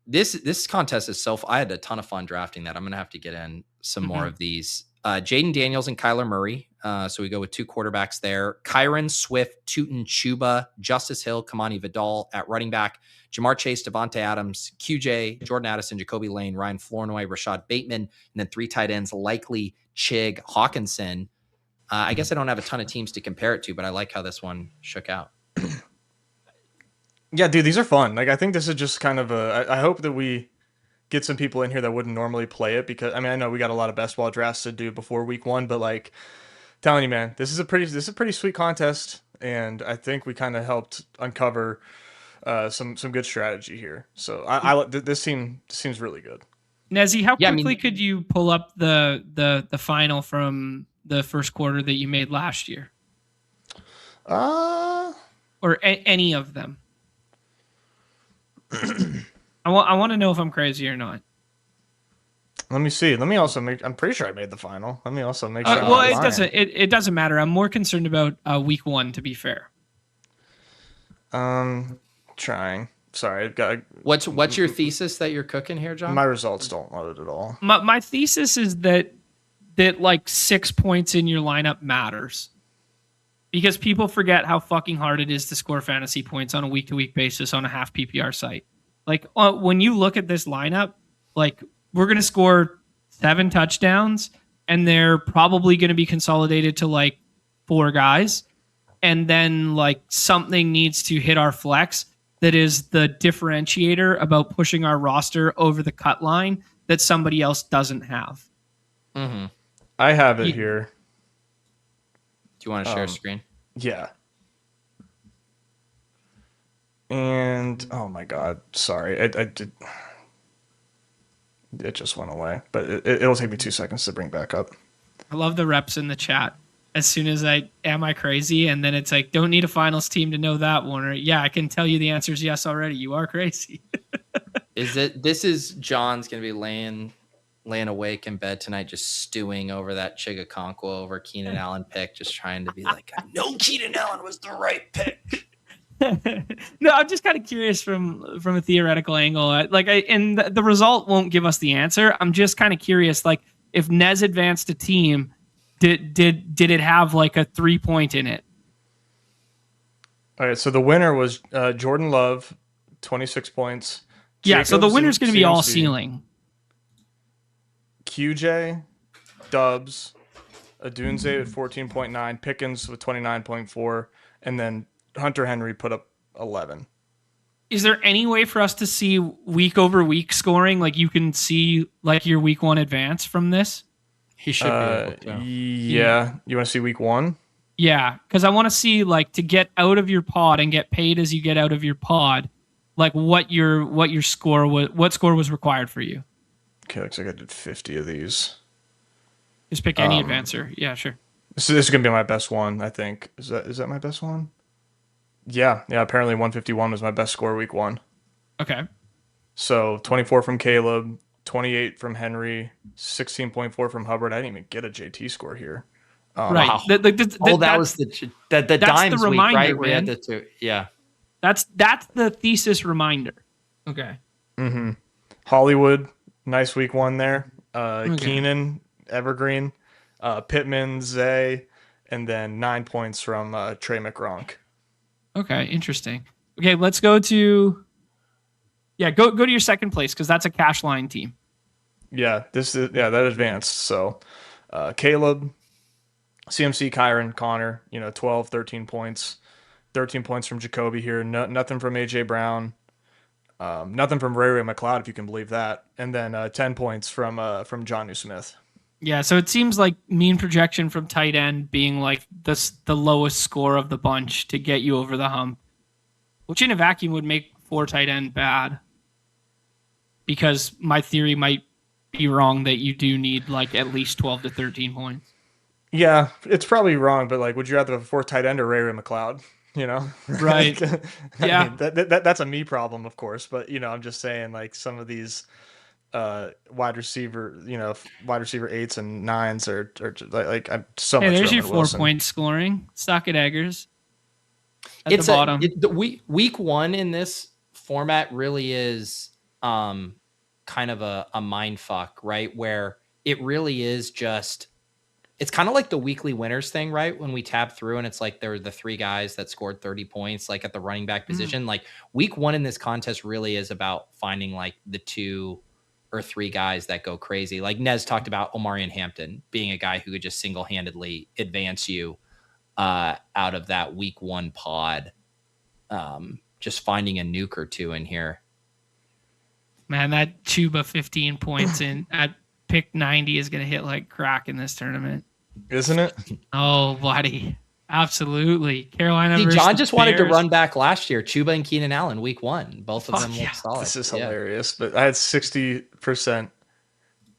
This contest is I had a ton of fun drafting that. I'm going to have to get in some more of these. Jaden Daniels and Kyler Murray. So we go with two quarterbacks there. Kyron, Swift, Tootin, Chuba, Justice Hill, Kamani Vidal at running back. Jamar Chase, Devontae Adams, QJ, Jordan Addison, Jacoby Lane, Ryan Flournoy, Rashad Bateman, and then three tight ends, Likely, Chig, Hawkinson. I guess I don't have a ton of teams to compare it to, but I like how this one shook out. Yeah, dude, these are fun. Like, I think this is just kind of I hope that we get some people in here that wouldn't normally play it, because I mean, I know we got a lot of best ball drafts to do before week one, but like, telling you, man, this is a pretty sweet contest, and I think we kind of helped uncover some good strategy here. So this seems really good. Nezzy, how quickly could you pull up the final from the first quarter that you made last year? Or any of them? I want to know if I'm crazy or not. Let me see. Let me also I'm pretty sure I made the final. Let me also make sure. Well, it doesn't matter. I'm more concerned about week one, to be fair. Trying. Sorry, I've got. What's your thesis that you're cooking here, John? My results don't load at all. My thesis is that like 6 points in your lineup matters, because people forget how fucking hard it is to score fantasy points on a week-to-week basis on a half PPR site. Like when you look at this lineup, like we're going to score 7 touchdowns, and they're probably going to be consolidated to like 4 guys. And then like something needs to hit our flex that is the differentiator about pushing our roster over the cut line that somebody else doesn't have. Mm-hmm. I have it here. Do you want to share a screen? Yeah. And oh my god, sorry, I did. It just went away, but it'll take me 2 seconds to bring back up. I love the reps in the chat. As soon as am I crazy? And then it's like, don't need a finals team to know that one. Or yeah, I can tell you the answer is yes already. You are crazy. This is John's going to be laying awake in bed tonight, just stewing over that Chigakonkwo over Keenan Allen pick, just trying to be like, no, Keenan Allen was the right pick. No, I'm just kind of curious from a theoretical angle. And the result won't give us the answer. I'm just kind of curious, like if Nez advanced a team, did it have like a 3-point in it? All right, so the winner was Jordan Love, 26 points. Yeah, so the winner's going to be all CMC. ceiling. QJ, Dubs, Adunze with 14.9, Pickens with 29.4, and then Hunter Henry put up 11. Is there any way for us to see week over week scoring? Like you can see like your week one advance from this? He should be able to. Yeah. You want to see week 1? Yeah, because I want to see like to get out of your pod and get paid as you get out of your pod, like what your score was, what score was required for you. Okay, looks like I did 50 of these. Just pick any advancer. Yeah, sure. This is gonna be my best one, I think. Is that my best one? Yeah. Apparently 151 was my best score week 1. Okay. So 24 from Caleb, 28 from Henry, 16.4 from Hubbard. I didn't even get a JT score here. Right. Wow. That was the that's dimes the week, reminder, right? Where you had man. the two. Yeah. That's the thesis reminder. Okay. Hollywood, nice week 1 there. Okay. Keenan, Evergreen, Pittman, Zay, and then 9 points from Trey McGronk. Okay, interesting. Okay, let's go to go to your second place because that's a cash line team. Yeah, that advanced. So Caleb, CMC, Kyron, Connor, 12, 13 points. 13 points from Jacoby here. Nothing from AJ Brown. Nothing from Ray McLeod, if you can believe that. And then 10 points from Jonnu Smith. Yeah, so it seems like mean projection from tight end being like the lowest score of the bunch to get you over the hump, which in a vacuum would make 4 tight end bad. Because my theory might be wrong that you do need like at least 12 to 13 points. Yeah, it's probably wrong, but like, would you rather have a 4th tight end or Ray McLeod? Right. Yeah. I mean, that's a me problem, of course, but I'm just saying like some of these wide receiver 8s and 9s are like I'm so much. Hey, there's your Roman 4 Wilson. point scoring. Stock at Eggers. At It's the bottom. week 1 in this format really is kind of a mind fuck, right? Where it really is just, it's kind of like the weekly winners thing, right? When we tab through and it's like there were the 3 guys that scored 30 points, like at the running back position. Like week 1 in this contest really is about finding like the 2 or 3 guys that go crazy. Like Nez talked about Omarion Hampton being a guy who could just single-handedly advance you out of that week 1 pod. Just finding a nuke or 2 in here. Man, that Chuba 15 points in at pick 90 is going to hit like crack in this tournament. Isn't it? Oh, buddy. Absolutely. Carolina versus John just wanted to Bears. run back last year. Chuba and Keenan Allen, week 1. Both of them yeah. look solid. This is Yeah. hilarious. But I had 60%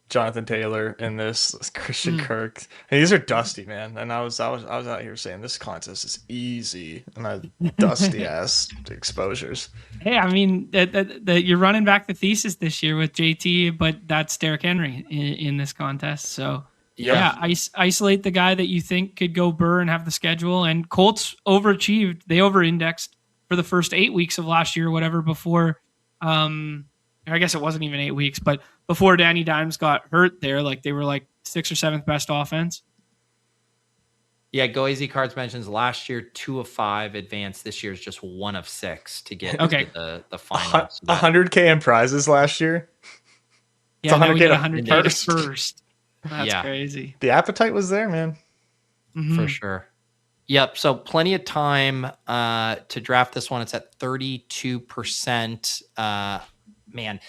Jonathan Taylor in this, Christian Kirk. And these are dusty, man. And I was out here saying this contest is easy, and I had dusty ass exposures. Hey, I mean, that you're running back the thesis this year with JT, but that's Derrick Henry in this contest. So, yeah, isolate the guy that you think could go Burr and have the schedule. And Colts overachieved. They over-indexed for the first 8 weeks of last year, whatever, before I guess it wasn't even 8 weeks, but before Danny Dimes got hurt there, like they were like 6th or 7th best offense. Yeah, Go Easy Cards mentions last year 2 of 5 advanced. This year is just 1 of 6 to get to the final. 100K in prizes last year. Yeah, now we get 100K 100K first. first. That's Yeah. crazy. The appetite was there, man. For sure. Yep. So plenty of time to draft this one. It's at 32%. Man,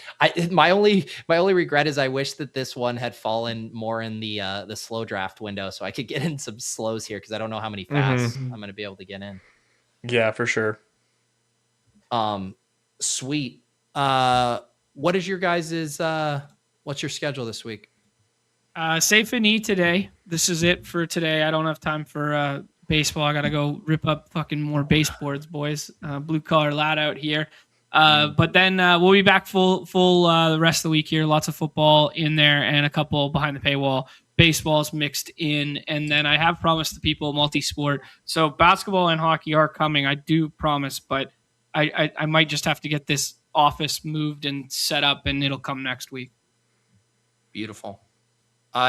my only regret is I wish that this one had fallen more in the slow draft window, so I could get in some slows here because I don't know how many fasts I'm going to be able to get in. Yeah, for sure. Sweet. What is your guys's? What's your schedule this week? Safe and E today. This is it for today. I don't have time for baseball. I got to go rip up fucking more baseboards, boys. Blue collar lad out here. But then we'll be back full the rest of the week here. Lots of football in there and a couple behind the paywall baseballs mixed in. And then I have promised the people multi-sport. So basketball and hockey are coming. I do promise, but I might just have to get this office moved and set up and it'll come next week. Beautiful.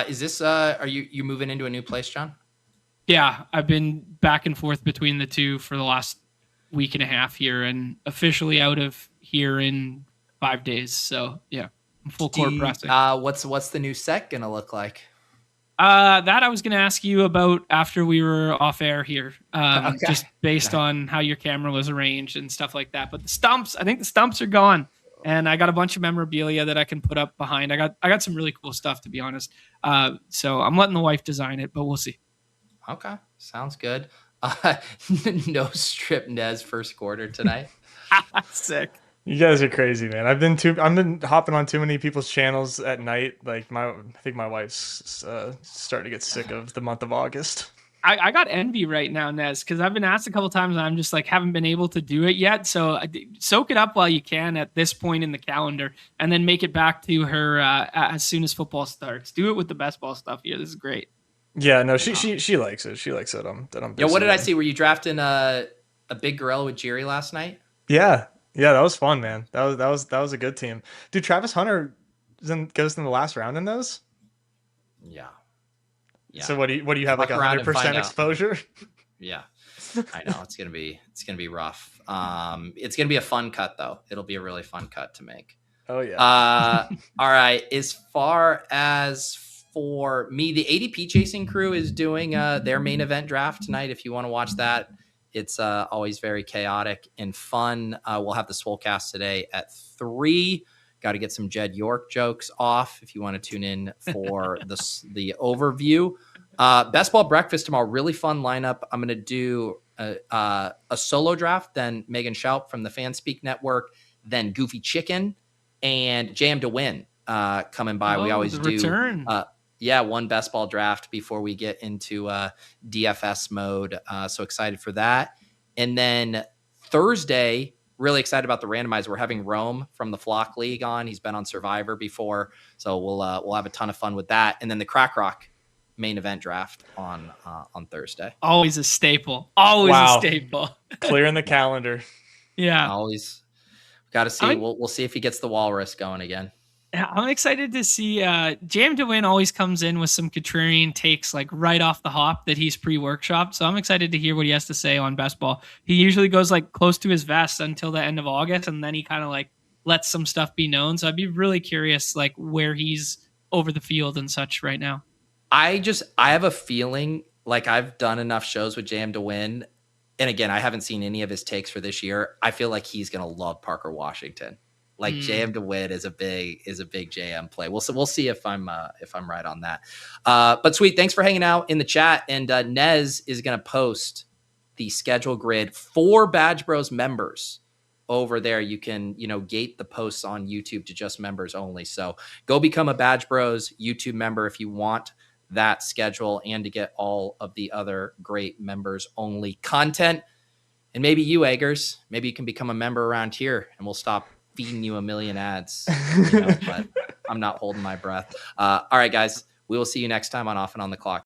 Is this, are you moving into a new place, John? Yeah, I've been back and forth between the two for the last week and a half here and officially out of here in 5 days. So yeah. I'm full court pressing. What's the new set gonna look like? That I was going to ask you about after we were off air here, Okay. just based on how your camera was arranged and stuff like that. But the stumps, I think the stumps are gone, and I got a bunch of memorabilia that I can put up behind. I got some really cool stuff, to be honest. So I'm letting the wife design it, but we'll see. Okay, sounds good. No strip Nez first quarter tonight. Sick. You guys are crazy, man. I've been hopping on too many people's channels at night. Like I think my wife's starting to get sick of the month of August. I got envy right now, Nez, because I've been asked a couple times and I'm just like haven't been able to do it yet. So soak it up while you can at this point in the calendar, and then make it back to her as soon as football starts. Do it with the best ball stuff here. This is great. Yeah, no, she likes it. She likes that I'm Yeah, busy. what did I see? Were you drafting a big gorilla with Jerry last night? Yeah, that was fun, man. That was a good team. Dude, Travis Hunter goes in the last round in those? Yeah. So what do you have, like Fuck around and 100% find out. exposure? Yeah. I know it's gonna be rough. It's gonna be a fun cut though. It'll be a really fun cut to make. Oh yeah. All right. As far as for me, the ADP chasing crew is doing their main event draft tonight. If you want to watch that, it's always very chaotic and fun. We'll have the Swolecast today at 3. Got to get some Jed York jokes off if you want to tune in for the overview. Best Ball Breakfast tomorrow. Really fun lineup. I'm going to do a solo draft, then Megan Schaub from the Fanspeak Network, then Goofy Chicken and JM to Win coming by. We always do return. One best ball draft before we get into DFS mode. So excited for that. And then Thursday, really excited about the randomizer. We're having Rome from the Flock League on. He's been on Survivor before, so we'll have a ton of fun with that. And then the Crack Rock main event draft on Thursday. Always a staple. Always a staple. Clearing the calendar. Yeah. Always got to see. We'll see if he gets the walrus going again. I'm excited to see Jam to Win always comes in with some contrarian takes like right off the hop that he's pre-workshopped. So I'm excited to hear what he has to say on best ball. He usually goes like close to his vest until the end of August, and then he kind of like lets some stuff be known. So I'd be really curious like where he's over the field and such right now. I have a feeling like I've done enough shows with Jam to Win. And again, I haven't seen any of his takes for this year. I feel like he's going to love Parker Washington. Like JM to Win is a big JM play. We'll see if I'm right on that. But sweet, thanks for hanging out in the chat. And Nez is going to post the schedule grid for Badge Bros members over there. You can gate the posts on YouTube to just members only. So go become a Badge Bros YouTube member if you want that schedule and to get all of the other great members only content. And maybe you, Eggers, maybe you can become a member around here, and we'll stop feeding you a million ads, but I'm not holding my breath. All right, guys, we will see you next time on Off and On the Clock.